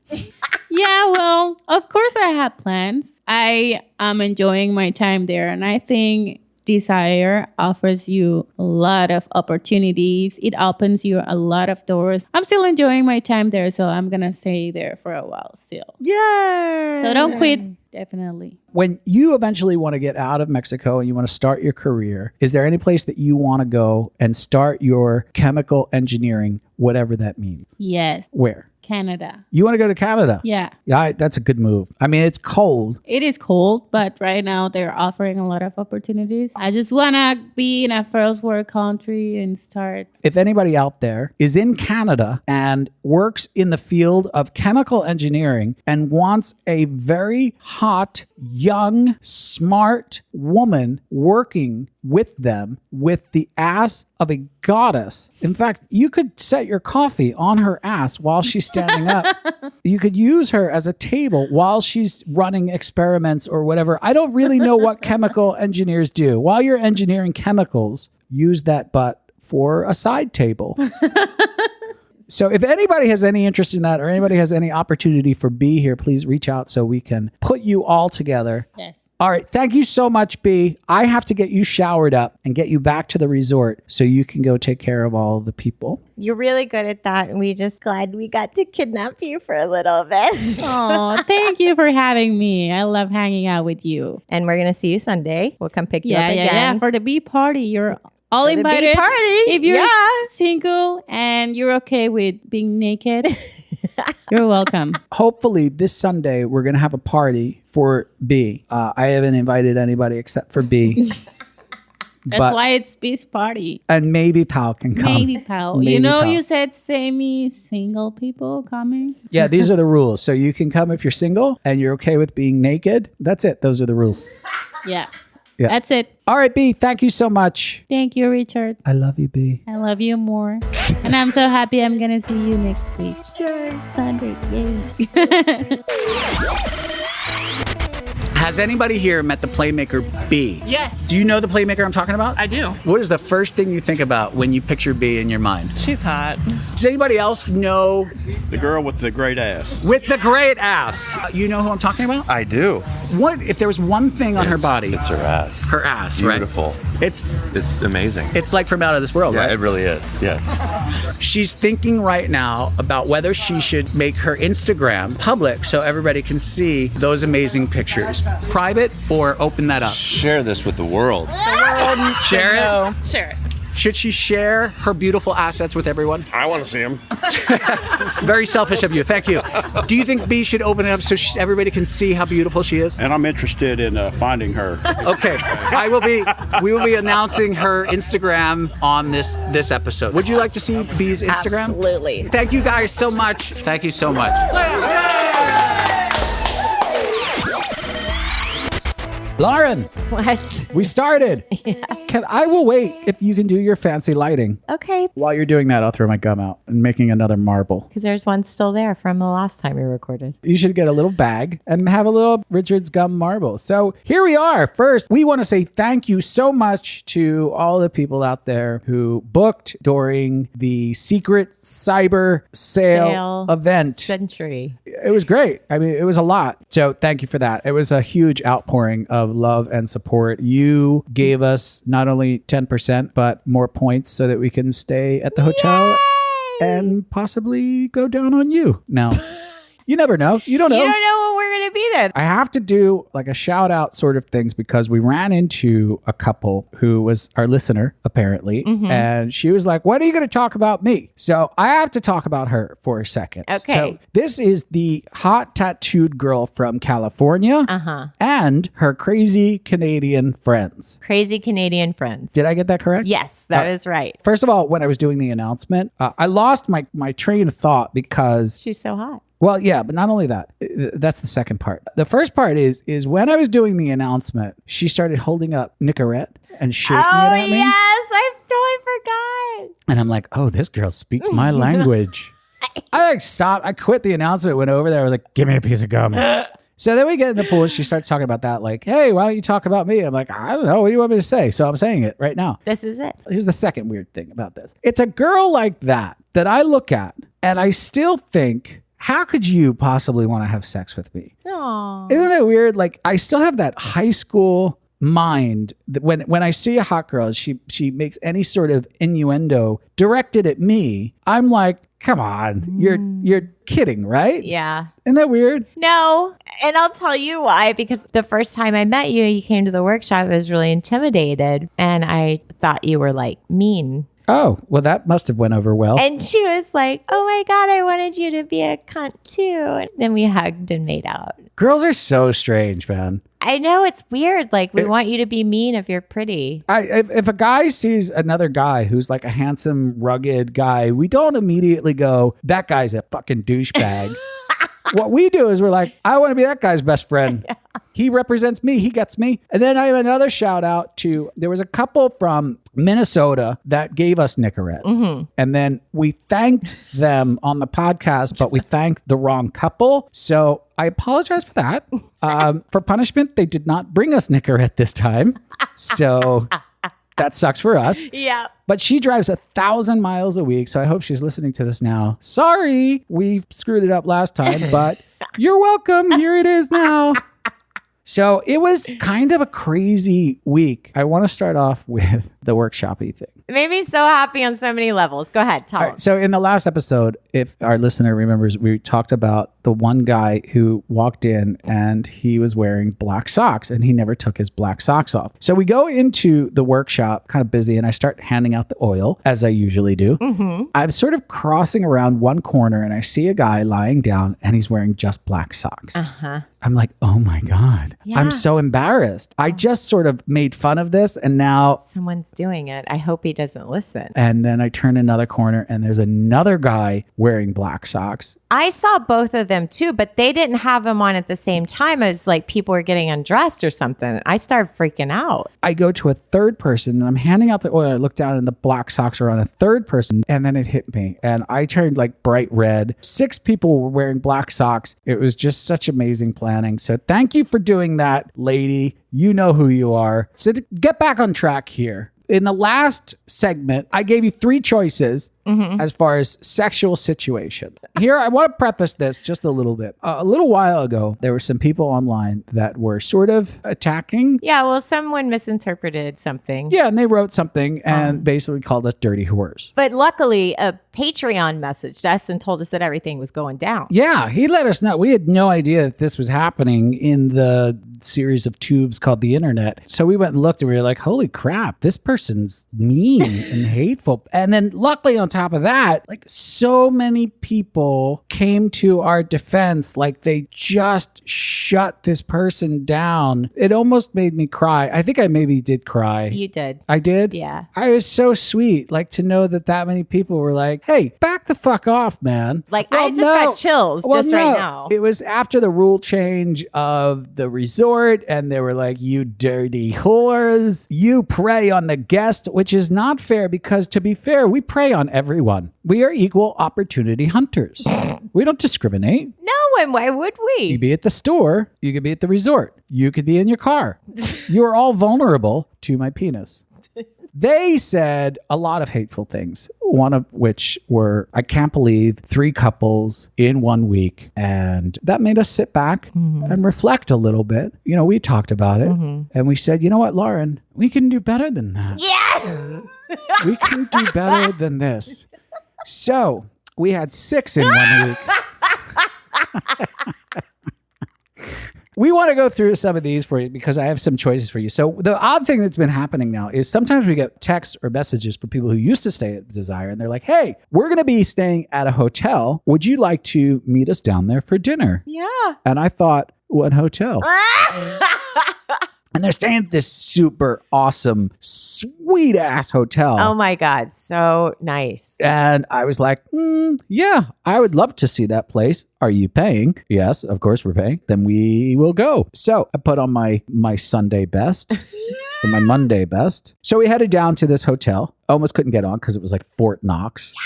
L: Yeah, well, of course I have plans. I am enjoying my time there, and I think Desire offers you a lot of opportunities. It opens you a lot of doors. I'm still enjoying my time there, so I'm going to stay there for a while still.
C: Yay!
L: So don't quit definitely.
C: When you eventually want to get out of Mexico and you want to start your career, is there any place that you want to go and start your chemical engineering, whatever that means?
L: Yes.
C: Where?
L: Canada.
C: You want to go to Canada?
L: Yeah.
C: Yeah, that's a good move. I mean, it's cold.
L: It is cold, but right now they're offering a lot of opportunities. I just want to be in a first world country and start.
C: If anybody out there is in Canada and works in the field of chemical engineering and wants a very hot, young, smart woman working with them with the ass of a goddess. In fact, you could set your coffee on her ass while she's standing up. You could use her as a table while she's running experiments or whatever. I don't really know what chemical engineers do. While you're engineering chemicals, use that butt for a side table. So if anybody has any interest in that or anybody has any opportunity for B here, please reach out so we can put you all together.
L: Yes.
C: All right. Thank you so much, B. I have to get you showered up and get you back to the resort so you can go take care of all the people.
D: You're really good at that. And we just glad we got to kidnap you for a little bit.
L: Oh, thank you for having me. I love hanging out with you.
D: And we're going to see you Sunday. We'll come pick you up again.
L: Yeah. For the bee party, you're all
D: For the bee
L: invited.
D: party.
L: If you're single and you're okay with being naked, you're welcome.
C: Hopefully this Sunday, we're going to have a party for B. I haven't invited anybody except for B.
L: That's why it's Bee's party.
C: And maybe Pal can come.
L: Maybe Pal.
C: Maybe
L: You know,
C: Pal.
L: you said semi-single people coming.
C: Yeah, these are the rules. So you can come if you're single and you're okay with being naked. That's it. Those are the rules.
L: Yeah.
C: Yeah.
L: That's it.
C: All right, B, thank you so much.
L: Thank you, Richard.
C: I love you, B.
L: I love you more. And I'm so happy I'm going to see you next week. Yay. Sunday. Yay.
B: Has anybody here met the playmaker B?
M: Yes.
B: Do you know the playmaker I'm talking about?
M: I do.
B: What is the first thing you think about when you picture B in your mind?
M: She's hot.
B: Does anybody else know?
J: The girl with the great ass.
B: With the great ass. You know who I'm talking about?
E: I do.
B: What if there was one thing on her body?
E: It's her ass.
B: Her ass,
E: Beautiful.
B: right? It's
E: amazing.
B: It's like from out of this world,
E: Yeah,
B: right?
E: it really is. Yes.
B: She's thinking right now about whether she should make her Instagram public so everybody can see those amazing pictures. Private or open that up?
E: Share this with the world.
B: Share it?
M: Share it.
B: Should she share her beautiful assets with everyone?
G: I want to see him.
B: Very selfish of you. Thank you. Do you think B should open it up so everybody can see how beautiful she is?
J: And I'm interested in finding her.
B: Okay. We will be announcing her Instagram on this episode. Would you like to see B's Instagram?
F: Absolutely.
B: Thank you guys so much. Thank you so much. Lauren,
D: What?
C: we started.
D: Yeah.
C: I will wait if you can do your fancy lighting.
D: Okay.
C: While you're doing that, I'll throw my gum out and making another marble.
D: Because there's one still there from the last time we recorded.
C: You should get a little bag and have a little Richard's gum marble. So here we are. First, we want to say thank you so much to all the people out there who booked during the secret cyber sale event.
D: Century.
C: It was great. I mean, it was a lot. So thank you for that. It was a huge outpouring of love and support. You gave us not only 10%, but more points so that we can stay at the hotel and possibly go down on you. Now, you never know. You don't know.
D: You don't know when we're going to be there.
C: I have to do like a shout out sort of things because we ran into a couple who was our listener, apparently. And she was like, when are you going to talk about me? So I have to talk about her for a second.
D: Okay.
C: So this is the hot tattooed girl from California and her crazy Canadian friends.
D: Crazy Canadian friends.
C: Did I get that correct?
D: Yes, that is right.
C: First of all, when I was doing the announcement, I lost my train of thought because
D: She's so hot.
C: well, yeah, but not only that. That's the second part. The first part is when I was doing the announcement, she started holding up Nicorette and shaking it at me.
D: Yes, I totally forgot.
C: And I'm like, oh, this girl speaks my language. I like stopped. I quit the announcement, went over there. I was like, give me a piece of gum. So then we get in the pool. She starts talking about that. Like, hey, why don't you talk about me? I'm like, I don't know. What do you want me to say? So I'm saying it right now.
D: This is it.
C: Here's the second weird thing about this. It's a girl like that I look at and I still think, how could you possibly want to have sex with me?
D: Aww.
C: Isn't that weird? Like, I still have that high school mind that when I see a hot girl, she makes any sort of innuendo directed at me. I'm like, Come on. You're kidding, right?
D: Yeah.
C: Isn't that weird?
D: No. And I'll tell you why. Because the first time I met you, you came to the workshop, I was really intimidated. And I thought you were like mean.
C: Oh, well, that must have went over well.
D: And she was like, oh my God, I wanted you to be a cunt too. And then we hugged and made out.
C: Girls are so strange, man.
D: I know, it's weird. Like, we want you to be mean if you're pretty.
C: If a guy sees another guy who's like a handsome, rugged guy, we don't immediately go, that guy's a fucking douchebag. What we do is we're like, I want to be that guy's best friend. Yeah. He represents me. He gets me. And then I have another shout out to, there was a couple from Minnesota that gave us Nicorette. Mm-hmm. And then we thanked them on the podcast, but we thanked the wrong couple. So I apologize for that. For punishment, they did not bring us Nicorette this time. So that sucks for us.
D: Yeah.
C: But she drives 1,000 miles a week. So I hope she's listening to this now. Sorry, we screwed it up last time, but you're welcome. Here it is now. So it was kind of a crazy week. I want to start off with the workshop-y thing.
D: It made me so happy on so many levels. Go ahead, tell them.
C: So in the last episode, if our listener remembers, we talked about the one guy who walked in and he was wearing black socks and he never took his black socks off. So we go into the workshop, kind of busy, and I start handing out the oil, as I usually do. Mm-hmm. I'm sort of crossing around one corner and I see a guy lying down and he's wearing just black socks. Uh-huh. I'm like, oh my God. Yeah. I'm so embarrassed. I just sort of made fun of this and now
D: someone's doing it. I hope he doesn't listen.
C: And then I turn another corner and there's another guy wearing black socks.
D: I saw both of them too, but they didn't have them on at the same time as like people were getting undressed or something. I started freaking out.
C: I go to a third person and I'm handing out the oil. I look down and the black socks are on a third person and then it hit me and I turned like bright red. 6 people were wearing black socks. It was just such amazing planning. So thank you for doing that, lady. You know who you are. So to get back on track here. In the last segment, I gave you 3 choices as far as sexual situation. Here, I want to preface this just a little bit. A little while ago, there were some people online that were sort of attacking.
D: Yeah, well, someone misinterpreted something.
C: Yeah, and they wrote something and basically called us dirty whores.
D: But luckily, a Patreon messaged us and told us that everything was going down.
C: Yeah, he let us know. We had no idea that this was happening in the series of tubes called the internet. So we went and looked and we were like, holy crap, this person's mean and hateful. And then luckily on top of that, like so many people came to our defense, like they just shut this person down. It almost made me cry. I think I maybe did cry.
D: You did.
C: I did?
D: Yeah.
C: I was so sweet, like to know that many people were like, hey, back the fuck off, man.
D: Like I just got chills right now.
C: It was after the rule change of the resort and they were like, you dirty whores, you prey on the guest, which is not fair because to be fair, we prey on everyone. We are equal opportunity hunters. We don't discriminate.
D: No, and why would we?
C: You could be at the store. You could be at the resort. You could be in your car. You are all vulnerable to my penis. They said a lot of hateful things, one of which were, I can't believe 3 couples in 1 week. And that made us sit back and reflect a little bit. You know, we talked about it and we said, you know what, Lauren, we can do better than that.
D: Yes!
C: We can do better than this. So we had 6 in 1 week. We want to go through some of these for you because I have some choices for you. So the odd thing that's been happening now is sometimes we get texts or messages from people who used to stay at Desire and they're like, hey, we're going to be staying at a hotel. Would you like to meet us down there for dinner?
D: Yeah.
C: And I thought, what hotel? And they're staying at this super awesome, sweet ass hotel.
D: Oh my God. So nice.
C: And I was like, yeah, I would love to see that place. Are you paying? Yes, of course we're paying. Then we will go. So I put on my Sunday best or my Monday best. So we headed down to this hotel. Almost couldn't get on because it was like Fort Knox.
D: Yeah.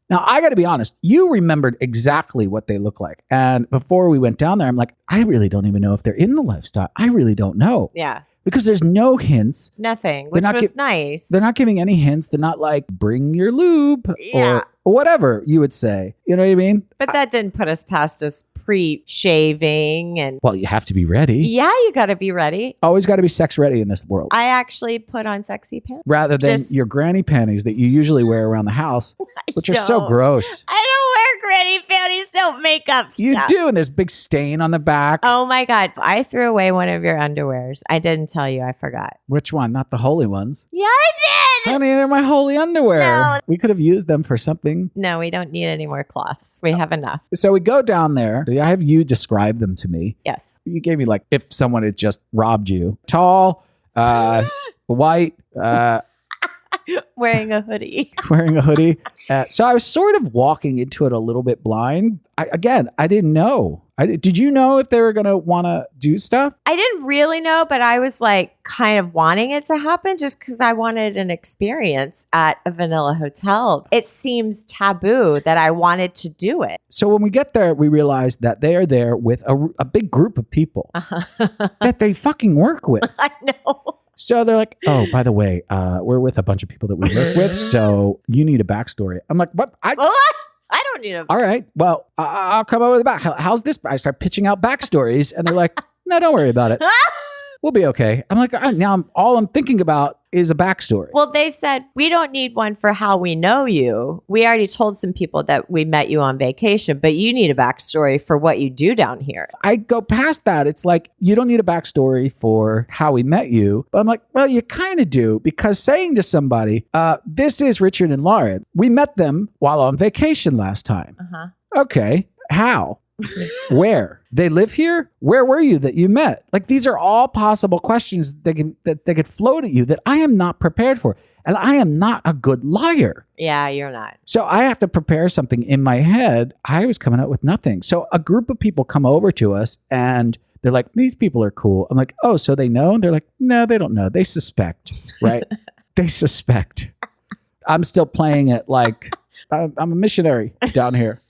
C: Now, I got to be honest, you remembered exactly what they look like. And before we went down there, I'm like, I really don't even know if they're in the lifestyle. I really don't know.
D: Yeah.
C: Because there's no hints.
D: Nothing, which was nice.
C: They're not giving any hints. They're not like, bring your lube or whatever you would say. You know what I mean?
D: But that didn't put us past us pre-shaving and
C: Well, you have to be ready.
D: yeah, you got to be ready.
C: Always got to be sex ready in this world.
D: I actually put on sexy pants.
C: Rather than
D: Just-
C: your granny panties that you usually wear around the house, which are so
D: don't.
C: gross.
D: I don't wear granny panties. Don't make up stuff.
C: You do, and there's a big stain on the back.
D: Oh my God. I threw away one of your underwears. I didn't tell you. I forgot.
C: Which one? Not the holy ones.
D: Yeah, I did.
C: Honey, they're my holy underwear.
D: No.
C: We could have used them for something.
D: No, we don't need any more cloths. We have enough.
C: So we go down there. So I have you describe them to me.
D: Yes.
C: You gave me like if someone had just robbed you. Tall, white,
D: Wearing a hoodie.
C: wearing a hoodie. So I was sort of walking into it a little bit blind. I didn't know. Did you know if they were going to want to do stuff?
D: I didn't really know, but I was like kind of wanting it to happen just because I wanted an experience at a vanilla hotel. It seems taboo that I wanted to do it.
C: So when we get there, we realize that they are there with a big group of people that they fucking work with.
D: I know.
C: So they're like, oh, by the way, we're with a bunch of people that we work with. So you need a backstory. I'm like, what?
D: I don't need a.
C: All right. Well, I'll come over the back. How's this? I start pitching out backstories and they're like, no, don't worry about it. We'll be okay. I'm like, all I'm thinking about is a backstory.
D: Well, they said, we don't need one for how we know you. We already told some people that we met you on vacation, but you need a backstory for what you do down here.
C: I go past that. It's like, you don't need a backstory for how we met you. But I'm like, well, you kind of do, because saying to somebody, this is Richard and Lauren. We met them while on vacation last time. Okay. How? Where? They live here? Where were you that you met? Like, these are all possible questions that they could float at you that I am not prepared for. And I am not a good liar.
D: Yeah, you're not.
C: So I have to prepare something in my head. I was coming up with nothing. So a group of people come over to us and they're like, these people are cool. I'm like, oh, so they know? And they're like, no, they don't know. They suspect, right? They suspect. I'm still playing it like I'm a missionary down here.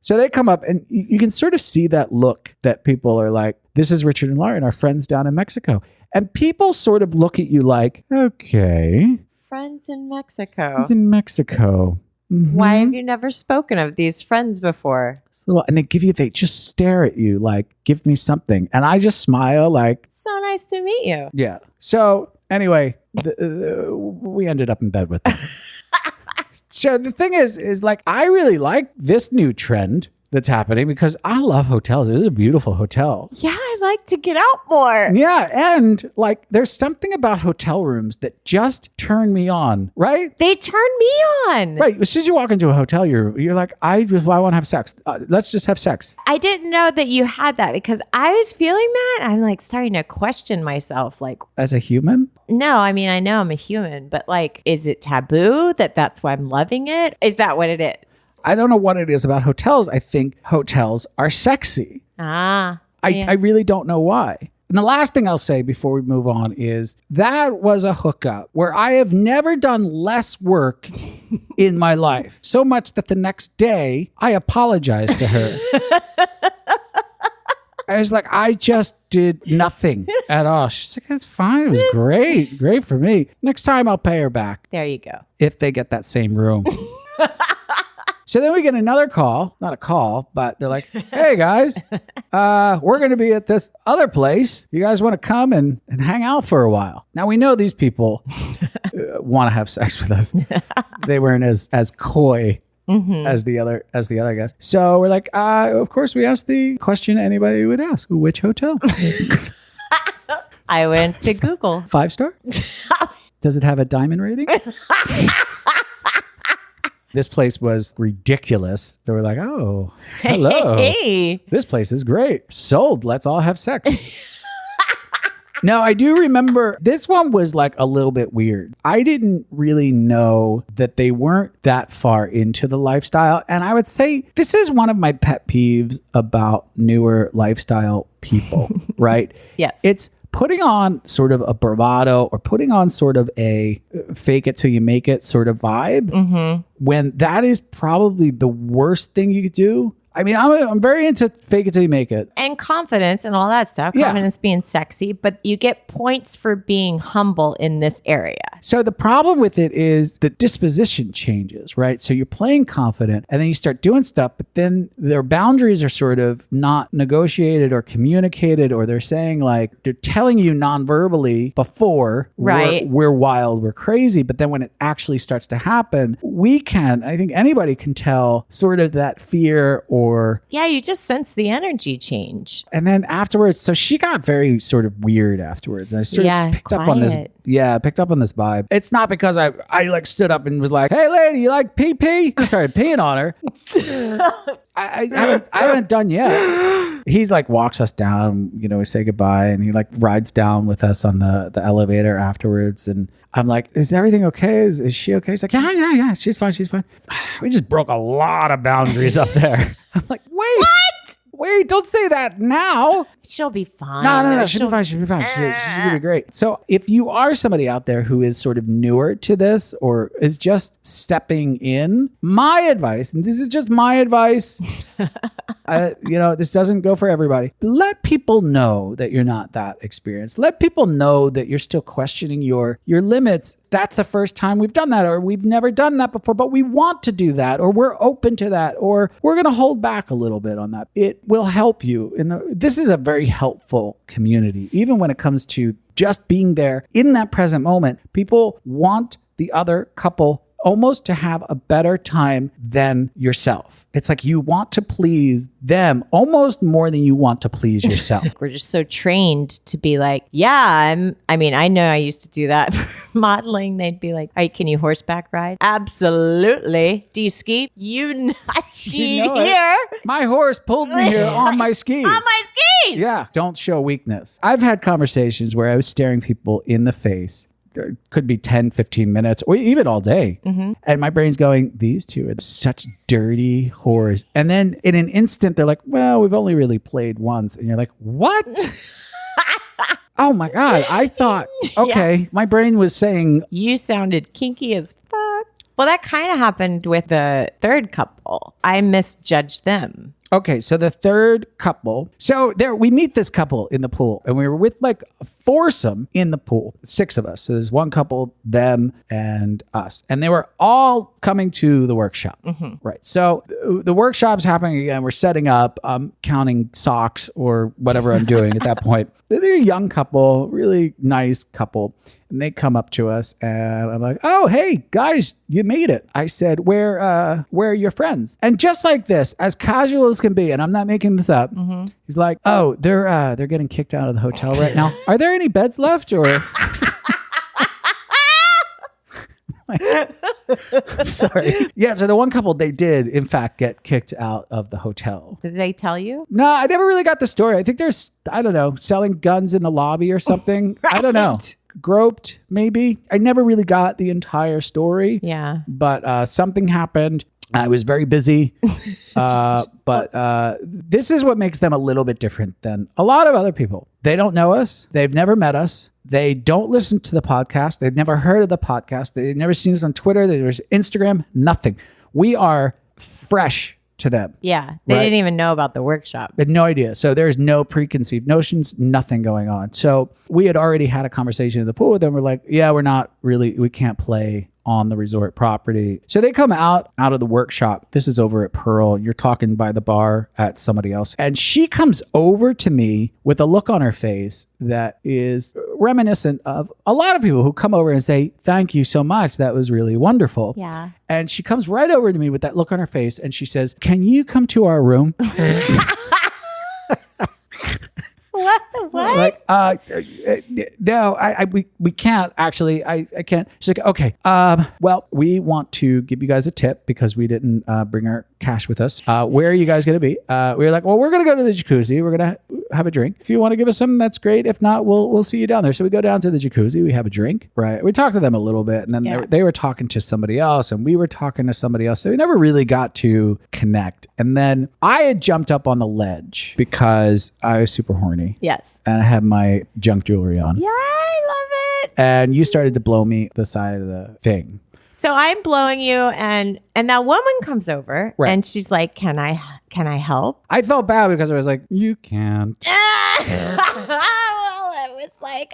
C: So they come up and you can sort of see that look that people are like, this is Richard and Lauren, our friends down in Mexico. And people sort of look at you like, okay.
D: Friends in Mexico.
C: It's in Mexico. Mm-hmm.
D: Why have you never spoken of these friends before?
C: And they just stare at you like, give me something. And I just smile like,
D: So nice to meet you.
C: yeah. So anyway, we ended up in bed with them. So the thing is like, I really like this new trend that's happening because I love hotels. It is a beautiful hotel.
D: Yeah, I like to get out more.
C: Yeah. And like, there's something about hotel rooms that just turn me on, right?
D: They turn me on.
C: Right. As soon as you walk into a hotel, you're like, I want to have sex. Let's just have sex.
D: I didn't know that you had that because I was feeling that. I'm like starting to question myself. Like,
C: as a human?
D: no, I mean, I know I'm a human, but like, is it taboo that's why I'm loving it? Is that what it is?
C: I don't know what it is about hotels. I think hotels are sexy.
D: Yeah.
C: I really don't know why. And the last thing I'll say before we move on is that was a hookup where I have never done less work in my life. So much that the next day I apologized to her. I was like, I just did nothing at all. She's like, it's fine. It was great. Great for me. Next time I'll pay her back.
D: There you go.
C: If they get that same room. So then we get another call, not a call, but they're like, hey guys, we're going to be at this other place. You guys want to come and hang out for a while? Now we know these people want to have sex with us. They weren't as coy as the other guys. So we're like, of course we asked the question anybody would ask, which hotel?
D: I went to Google.
C: 5-star? Does it have a diamond rating? This place was ridiculous. They were like, oh, hello.
D: Hey.
C: This place is great. Sold. Let's all have sex. Now, I do remember this one was like a little bit weird. I didn't really know that they weren't that far into the lifestyle. And I would say this is one of my pet peeves about newer lifestyle people, right?
D: Yes.
C: It's putting on sort of a bravado or putting on sort of a fake it till you make it sort of vibe when that is probably the worst thing you could do. I mean, I'm very into fake it till you make it.
D: And confidence and all that stuff.
C: Yeah.
D: Confidence being sexy, but you get points for being humble in this area.
C: So the problem with it is the disposition changes, right? So you're playing confident and then you start doing stuff, but then their boundaries are sort of not negotiated or communicated, or they're saying like, they're telling you non-verbally before
D: Right.
C: we're wild, we're crazy. But then when it actually starts to happen, I think anybody can tell sort of that fear or...
D: Yeah, you just sense the energy change.
C: And then afterwards, so she got very sort of weird afterwards. And I sort of picked up on this. Yeah, picked up on this vibe. It's not because I like stood up and was like, "Hey, lady, you like pee?" I started peeing on her. I haven't done yet. He's like walks us down, we say goodbye, and he like rides down with us on the elevator afterwards. And I'm like, "Is everything okay? Is she okay?" He's like, yeah, she's fine. We just broke a lot of boundaries up there. I'm like, wait, don't say that now.
D: She'll be fine.
C: No, she'll be fine. She's gonna be great. So if you are somebody out there who is sort of newer to this or is just stepping in, my advice, and this is just my advice, this doesn't go for everybody. Let people know that you're not that experienced. Let people know that you're still questioning your limits. That's the first time we've done that, or we've never done that before, but we want to do that, or we're open to that, or we're going to hold back a little bit on that. It will help you. This is a very helpful community, even when it comes to just being there in that present moment. People want the other couple almost to have a better time than yourself. It's like you want to please them almost more than you want to please yourself.
D: We're just so trained to be like, I know I used to do that for modeling. They'd be like, "Hey, can you horseback ride?" Absolutely. Do you ski? I ski here.
C: My horse pulled me here on my skis.
D: On my skis.
C: Yeah. Don't show weakness. I've had conversations where I was staring people in the face. It could be 10, 15 minutes or even all day. Mm-hmm. And my brain's going, these two are such dirty whores. And then in an instant, they're like, well, we've only really played once. And you're like, what? Oh my God. I thought, okay, my brain was saying.
D: You sounded kinky as fuck. Well, that kind of happened with the third couple. I misjudged them.
C: Okay, so the third couple. So we meet this couple in the pool, and we were with like a foursome in the pool, 6 of us. So there's one couple, them, and us. And they were all coming to the workshop. Mm-hmm. Right. So the workshop's happening again. We're setting up. I'm counting socks or whatever I'm doing at that point. They're a young couple, really nice couple. And they come up to us and I'm like, "Oh, hey guys, you made it." I said, where are your friends? And just like this, as casual as can be, and I'm not making this up, mm-hmm. He's like, "Oh, they're getting kicked out of the hotel right now. Are there any beds left?" Or I'm sorry. Yeah, so the one couple, they did, in fact, get kicked out of the hotel.
D: Did they tell you?
C: No, I never really got the story. I think there's, I don't know, selling guns in the lobby or something. Right. I don't know. Groped, maybe. I never really got the entire story.
D: Yeah.
C: But something happened. I was very busy. But this is what makes them a little bit different than a lot of other people. They don't know us. They've never met us. They don't listen to the podcast. They've never heard of the podcast. They've never seen us on Twitter. There's Instagram, nothing. We are fresh to them.
D: Yeah. They didn't even know about the workshop.
C: They had no idea. So there's no preconceived notions, nothing going on. So we had already had a conversation in the pool with them. We're like, yeah, we can't play on the resort property. So they come out of the workshop. This is over at Pearl. You're talking by the bar at somebody else. And she comes over to me with a look on her face that is reminiscent of a lot of people who come over and say, "Thank you so much. That was really wonderful."
D: Yeah.
C: And she comes right over to me with that look on her face and she says, "Can you come to our room?"
D: What?
C: No, we can't actually. I can't. She's like, "Okay, well, we want to give you guys a tip because we didn't bring our cash with us. Where are you guys going to be?" We were like, "Well, we're going to go to the jacuzzi. We're going to have a drink. If you want to give us some, that's great. If not, we'll see you down there." So we go down to the jacuzzi. We have a drink. Right. We talked to them a little bit, and then they were talking to somebody else, and we were talking to somebody else. So we never really got to connect. And then I had jumped up on the ledge because I was super horny.
D: Yes.
C: And I had my junk jewelry on.
D: Yeah, I love it.
C: And you started to blow me the side of the thing.
D: So I'm blowing you, and that woman comes over,
C: Right.
D: and she's like, "Can I help?"
C: I felt bad because I was like, you can't.
D: Well, it was like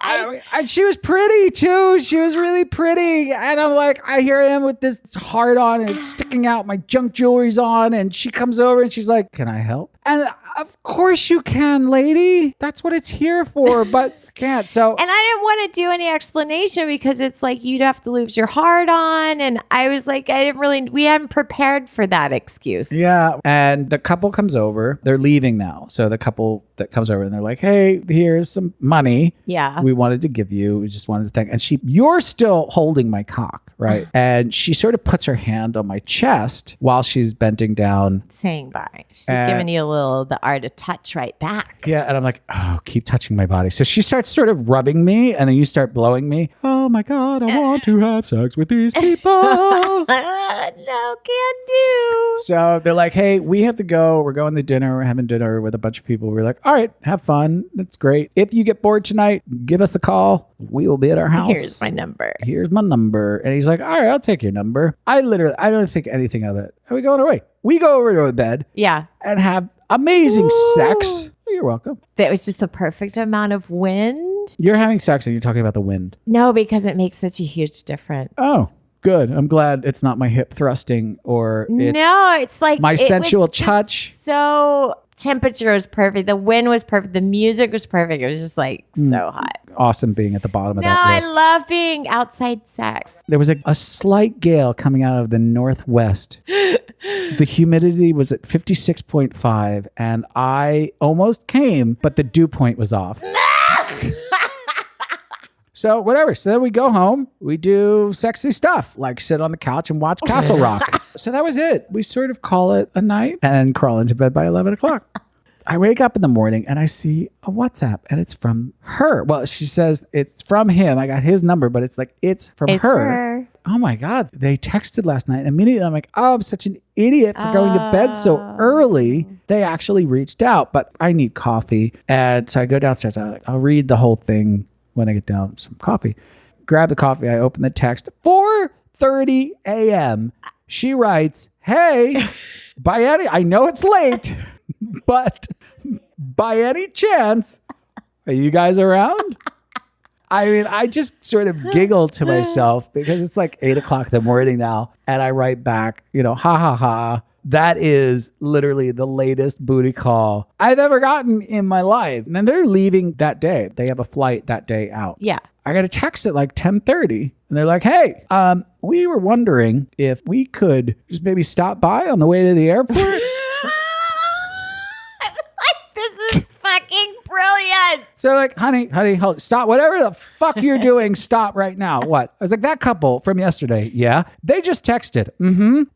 C: And she was pretty too. She was really pretty. And I'm like, I hear him with this heart on and it's sticking out. My junk jewelry's on. And she comes over and she's like, can I help? And of course you can, lady. That's what it's here for. But I can't. So.
D: And I didn't want to do any explanation because it's like you'd have to lose your heart on. And I was like, we hadn't prepared for that excuse.
C: Yeah. And the couple comes over. They're leaving now. So the couple that comes over and they're like, hey, here's some money.
D: Yeah.
C: We wanted to give you. We just wanted to thank. And you're still holding my cock, right? And she sort of puts her hand on my chest while she's bending down.
D: Saying bye. She's giving you the art of touch right back.
C: Yeah. And I'm like, oh, keep touching my body. So she starts sort of rubbing me and then you start blowing me. Oh my God, I want to have sex with these people.
D: No, can do.
C: So they're like, hey, we have to go. We're going to dinner. We're having dinner with a bunch of people. We're like, all right, have fun. That's great. If you get bored tonight, give us a call. We will be at our house.
D: Here's my number.
C: Here's my number. And he's like, all right, I'll take your number. I don't think anything of it. Are we going away? We go over to a bed.
D: Yeah.
C: And have amazing sex. You're welcome.
D: That was just the perfect amount of wind.
C: You're having sex and you're talking about the wind.
D: No, because it makes such a huge difference.
C: Oh, good. I'm glad it's not my hip thrusting or
D: it's like
C: my sensual
D: was
C: touch.
D: So temperature was perfect. The wind was perfect. The music was perfect. It was just like so hot.
C: Awesome being at the bottom of
D: No,
C: that list.
D: I love being outside sex.
C: There was a slight gale coming out of the northwest. The humidity was at 56.5 and I almost came, but the dew point was off. So whatever. So then we go home. We do sexy stuff like sit on the couch and watch Castle Rock. So that was it. We sort of call it a night and crawl into bed by 11 o'clock. I wake up in the morning and I see a WhatsApp and it's from her. Well, she says it's from him. I got his number, but it's like, it's from her. Oh my God. They texted last night. And immediately I'm like, oh, I'm such an idiot for going to bed so early. They actually reached out, but I need coffee. And so I go downstairs. I'll read the whole thing when I get down, some coffee. Grab the coffee. I open the text. 4:30 a.m. She writes, hey, I know it's late, but by any chance, are you guys around? I mean, I just sort of giggle to myself because it's like 8 o'clock in the morning now. And I write back, ha ha ha. That is literally the latest booty call I've ever gotten in my life. And then they're leaving that day. They have a flight that day out.
D: Yeah.
C: I got a text at like 10:30 and they're like, hey, we were wondering if we could just maybe stop by on the way to the airport.
D: This is fucking brilliant.
C: So like, honey, hold, stop. Whatever the fuck you're doing, stop right now. What? I was like, that couple from yesterday. Yeah. They just texted.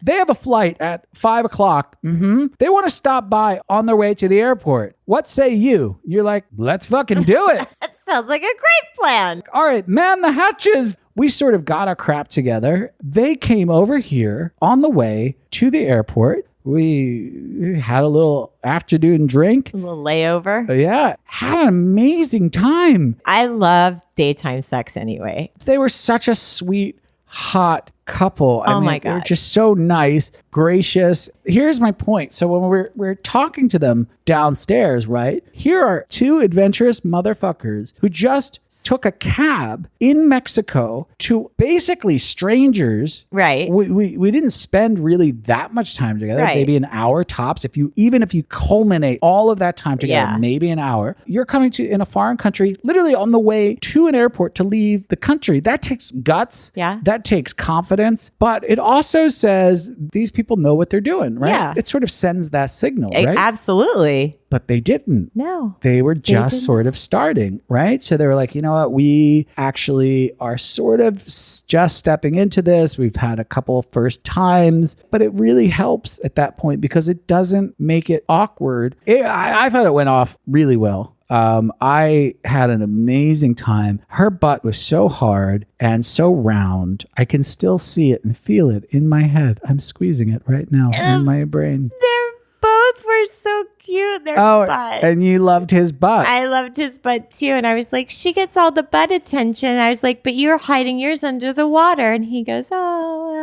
C: They have a flight at 5 o'clock. They want to stop by on their way to the airport. What say you? You're like, let's fucking do it.
D: That sounds like a great plan.
C: All right, man the hatches. We sort of got our crap together. They came over here on the way to the airport. We had a little afternoon drink.
D: A little layover.
C: Yeah. Had an amazing time.
D: I love daytime sex anyway.
C: They were such a sweet, hot couple. I mean,
D: my God.
C: They're just so nice, gracious. Here's my point. So when we're talking to them downstairs, right? Here are two adventurous motherfuckers who just took a cab in Mexico to basically strangers.
D: Right.
C: We didn't spend really that much time together.
D: Right.
C: Maybe an hour tops. Even if you culminate all of that time together,
D: Yeah.
C: maybe an hour. You're coming to in a foreign country, literally on the way to an airport to leave the country. That takes guts.
D: Yeah.
C: That takes confidence. But it also says these people know what they're doing, right?
D: Yeah.
C: It sort of sends that signal, right?
D: Absolutely.
C: But they didn't.
D: No.
C: They were just
D: didn't.
C: sort of starting, right? So they were like, you know what? We actually are sort of just stepping into this. We've had a couple first times, but it really helps at that point because it doesn't make it awkward. I thought it went off really well. I had an amazing time. Her butt was so hard and so round. I can still see it and feel it in my head. I'm squeezing it right now in my brain.
D: They're both were so cute. Their butts.
C: And you loved his butt.
D: I loved his butt too. And I was like, she gets all the butt attention. I was like, but you're hiding yours under the water. And he goes, oh,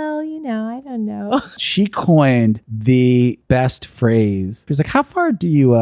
D: I don't know.
C: She coined the best phrase. She was like, how far do you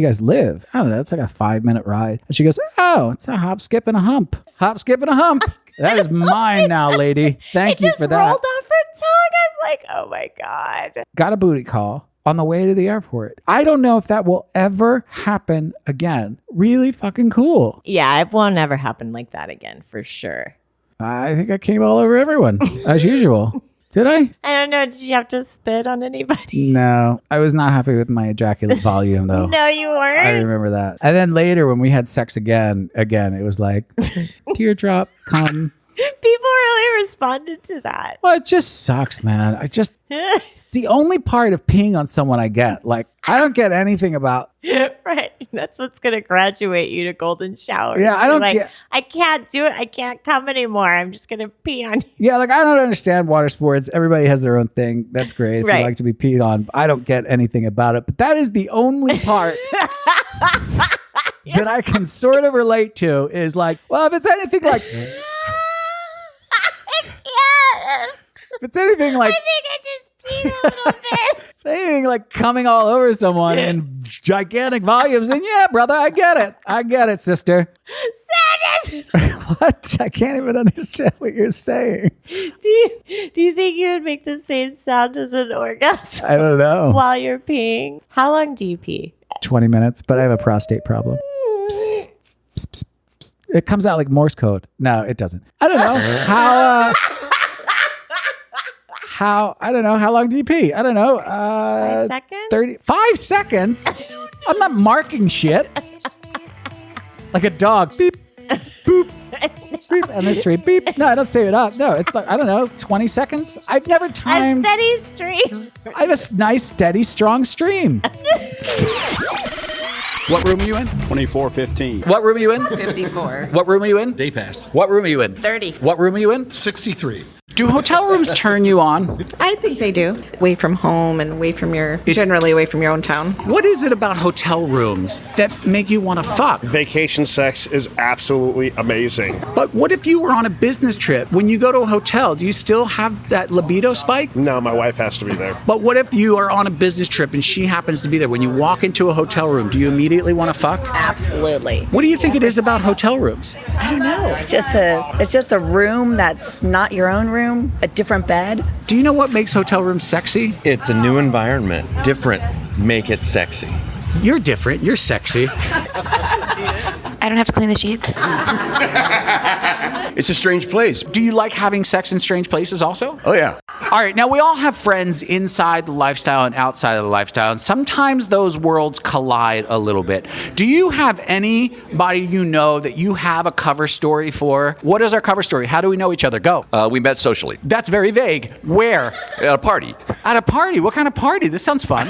C: guys live? I don't know. It's like a 5-minute ride. And she goes, oh, it's a hop, skip, and a hump. Hop, skip, and a hump. That is mine now, lady. Thank you for that.
D: It just rolled off her tongue. I'm like, oh my God.
C: Got a booty call on the way to the airport. I don't know if that will ever happen again. Really fucking cool.
D: Yeah, it won't ever happen like that again, for sure.
C: I think I came all over everyone, as usual. Did I?
D: I don't know. Did you have to spit on anybody?
C: No. I was not happy with my ejaculate volume, though.
D: No, you weren't.
C: I remember that. And then later when we had sex again, it was like, teardrop, come.
D: People really responded to that.
C: Well, it just sucks, man. It's the only part of peeing on someone I get. Like, I don't get anything about.
D: Right. That's what's going to graduate you to golden showers.
C: Yeah, I don't get.
D: I can't do it. I can't come anymore. I'm just going to pee on you.
C: Yeah, like I don't understand water sports. Everybody has their own thing. That's great if you like to be peed on. I don't get anything about it. But that is the only part that I can sort of relate to is like, well, if it's anything like. If it's anything like.
D: I think I just peed a little bit.
C: Anything like coming all over someone in gigantic volumes, then yeah, brother, I get it, sister.
D: Sadness.
C: What? I can't even understand what you're saying.
D: Do you think you would make the same sound as an orgasm?
C: I don't know.
D: While you're peeing? How long do you pee?
C: 20 minutes, but I have a prostate problem. It comes out like Morse code. No, it doesn't. I don't know. I don't know. How long do you pee? I don't know.
D: 5 seconds?
C: 5 seconds? I'm not marking shit. Like a dog. Beep, boop, beep, and this tree. Beep. No, I don't say it up. No, it's like, I don't know, 20 seconds? I've never timed.
D: A steady stream.
C: I have a nice, steady, strong stream. What room are you in?
J: 2415.
C: What room are you in?
K: 54.
C: What room are you in?
H: Day pass.
C: What room are you in?
K: 30.
C: What room are you in?
H: 63.
C: Do hotel rooms turn you on?
F: I think they do. Away from home and generally away from your own town.
B: What is it about hotel rooms that make you want to fuck?
G: Vacation sex is absolutely amazing.
B: But what if you were on a business trip? When you go to a hotel, do you still have that libido spike?
G: No, my wife has to be there.
B: But what if you are on a business trip and she happens to be there? When you walk into a hotel room, do you immediately want to fuck?
F: Absolutely.
B: What do you think it is about hotel rooms?
F: I don't know. It's just a room that's not your own room, a different bed.
B: Do you know what makes hotel rooms sexy?
E: It's a new environment. Different. Make it sexy.
B: You're different. You're sexy.
M: I don't have to clean the sheets.
H: It's a strange place.
B: Do you like having sex in strange places also?
H: Oh, yeah.
B: All right, now we all have friends inside the lifestyle and outside of the lifestyle, and sometimes those worlds collide a little bit. Do you have anybody you know that you have a cover story for? What is our cover story? How do we know each other? Go.
N: We met socially.
B: That's very vague. Where?
N: At a party.
B: At a party? What kind of party? This sounds fun.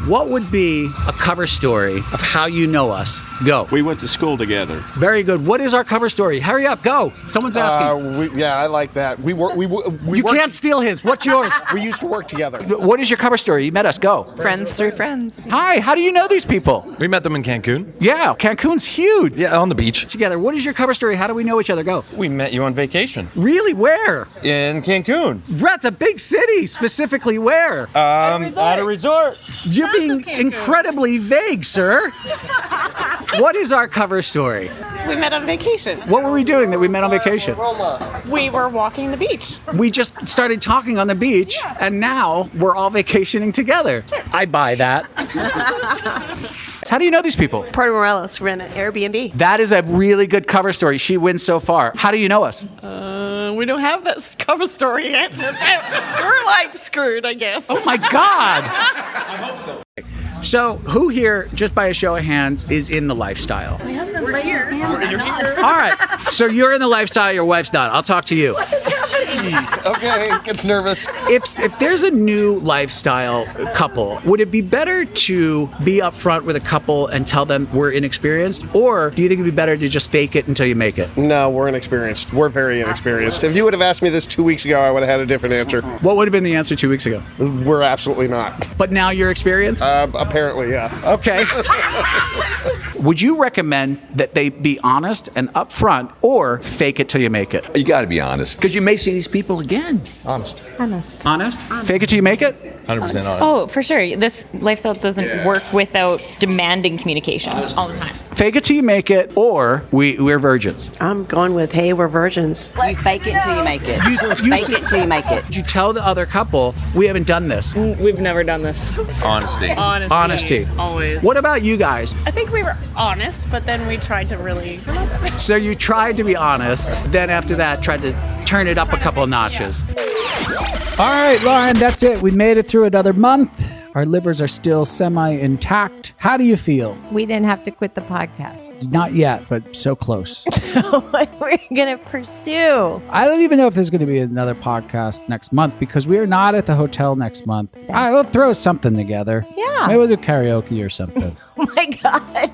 B: What would be a cover story of how you know us? Go.
J: We went to school together.
B: Very good. What is our cover story? Hurry up, go. Someone's asking.
G: Yeah, I like that.
B: You can't steal his. What's yours?
G: We used to work together.
B: What is your cover story? You met us. Go.
F: Friends through friends.
B: Hi. How do you know these people?
E: We met them in Cancun.
B: Yeah, Cancun's huge.
E: Yeah, on the beach.
B: Together. What is your cover story? How do we know each other? Go.
E: We met you on vacation.
B: Really? Where?
E: In Cancun.
B: That's a big city. Specifically where?
E: At a resort.
B: You're being incredibly vague, sir. What is our cover story?
O: We met on vacation.
B: What were we doing that we met on vacation?
O: We were walking the beach.
B: We just started talking on the beach, and now we're all vacationing together. Sure. I buy that. How do you know these people?
K: Puerto Morelos, we're in an Airbnb.
B: That is a really good cover story. She wins so far. How do you know us?
O: We don't have that cover story yet. We're like screwed, I guess.
B: Oh my God. I hope so. So, who here, just by a show of hands, is in the lifestyle?
O: My husband's right here. You're here.
B: All right. So you're in the lifestyle, your wife's not. I'll talk to you.
G: Okay, gets nervous.
B: If there's a new lifestyle couple, would it be better to be upfront with a couple and tell them we're inexperienced? Or do you think it'd be better to just fake it until you make it?
G: No, we're inexperienced. We're very inexperienced. If you would have asked me this 2 weeks ago, I would have had a different answer.
B: What would have been the answer 2 weeks ago?
G: We're absolutely not.
B: But now you're experienced?
G: Apparently, yeah.
B: Okay. would you recommend that they be honest and upfront or fake it till you make it?
N: You got to be honest, because you may see these people again.
H: Honest.
B: Honest? Fake it till you make it?
N: 100% honest.
M: Oh, for sure. This lifestyle doesn't work without demanding communication all the time.
B: Fake it till you make it, or we're virgins.
K: I'm going with, hey, we're virgins.
P: You fake it till you make it. Fake it till you make it.
B: Did you tell the other couple, we haven't done this?
O: We've never done this.
N: Honesty.
B: Honesty.
O: Always.
B: What about you guys?
O: I think we were honest, but then we tried to really.
B: So you tried to be honest, then after that tried to turn it up a couple of notches.
C: All right, Lauren, that's it. We made it through another month. Our livers are still semi-intact. How do you feel?
D: We didn't have to quit the podcast.
C: Not yet, but so close.
D: What we're going to pursue.
C: I don't even know if there's going to be another podcast next month because we are not at the hotel next month. I will throw something together.
D: Yeah.
C: Maybe we'll do karaoke or something.
D: Oh my God.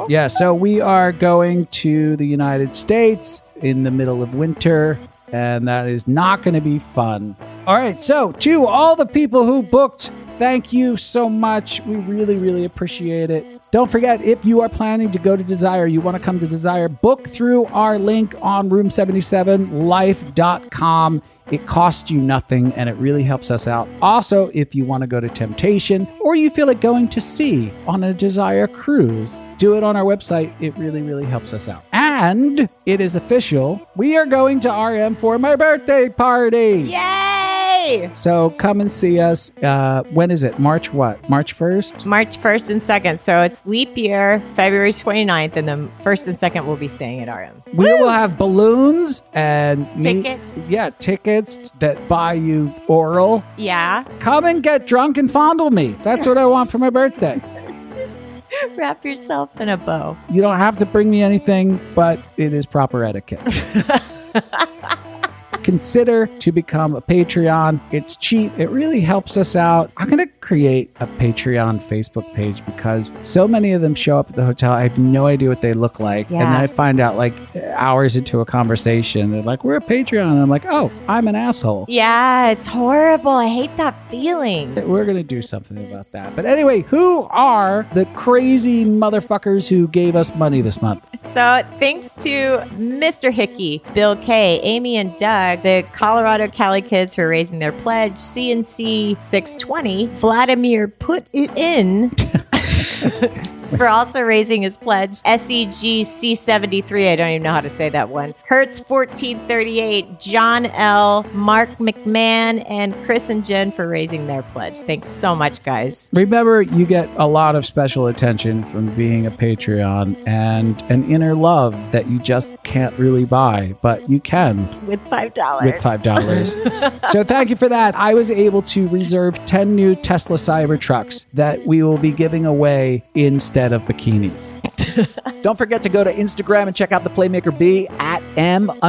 C: Yeah, so we are going to the United States in the middle of winter, and that is not going to be fun. All right, so to all the people who booked, thank you so much. We really, really appreciate it. Don't forget, if you are planning to go to Desire, you want to come to Desire, book through our link on room77life.com. It costs you nothing, and it really helps us out. Also, if you want to go to Temptation, or you feel like going to sea on a Desire cruise, do it on our website. It really, really helps us out. And it is official. We are going to RM for my birthday party.
D: Yay!
C: So come and see us. When is it? March what? March 1st?
D: March 1st and 2nd. So it's leap year, February 29th, and the 1st and 2nd will be staying at RM.
C: We will have balloons and
D: tickets.
C: Tickets that buy you oral.
D: Yeah.
C: Come and get drunk and fondle me. That's what I want for my birthday.
D: Just wrap yourself in a bow.
C: You don't have to bring me anything, but it is proper etiquette. Consider to become a Patreon. It's cheap. It really helps us out. I'm going to create a Patreon Facebook page because so many of them show up at the hotel. I have no idea what they look like.
D: Yeah.
C: And then I find out like hours into a conversation, they're like, we're a Patreon. And I'm like, oh, I'm an asshole.
D: Yeah, it's horrible. I hate that feeling.
C: We're going to do something about that. But anyway, who are the crazy motherfuckers who gave us money this month?
D: So thanks to Mr. Hickey, Bill K, Amy and Doug, the Colorado Cali Kids for raising their pledge, CNC 620, Vladimir Put It In for also raising his pledge, SEG C73, I don't even know how to say that one, Hertz 1438, John L, Mark McMahon, and Chris and Jen for raising their pledge. Thanks so much, guys.
C: Remember, you get a lot of special attention from being a Patreon and an inner love that you just can't really buy, but you can.
D: With $5.
C: With $5. So thank you for that. I was able to reserve 10 new Tesla Cybertrucks that we will be giving away instead of bikinis.
B: Don't forget to go to Instagram and check out the Playmaker B at M_BERNALD.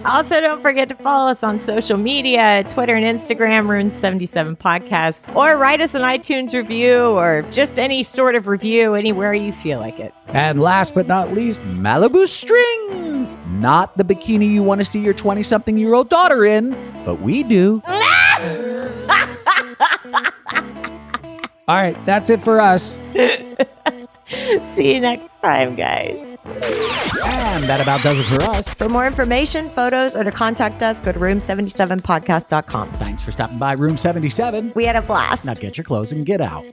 D: Also, don't forget to follow us on social media, Twitter and Instagram, Rune77 Podcast, or write us an iTunes review or just any sort of review anywhere you feel like it.
C: And last but not least, Malibu Strings.
B: Not the bikini you want to see your 20-something-year-old daughter in, but we do.
C: All right, that's it for us.
D: See you next time, guys.
C: And that about does it for us.
A: For more information, photos, or to contact us, go to room77podcast.com.
C: Thanks for stopping by Room 77.
A: We had a blast.
C: Now get your clothes and get out.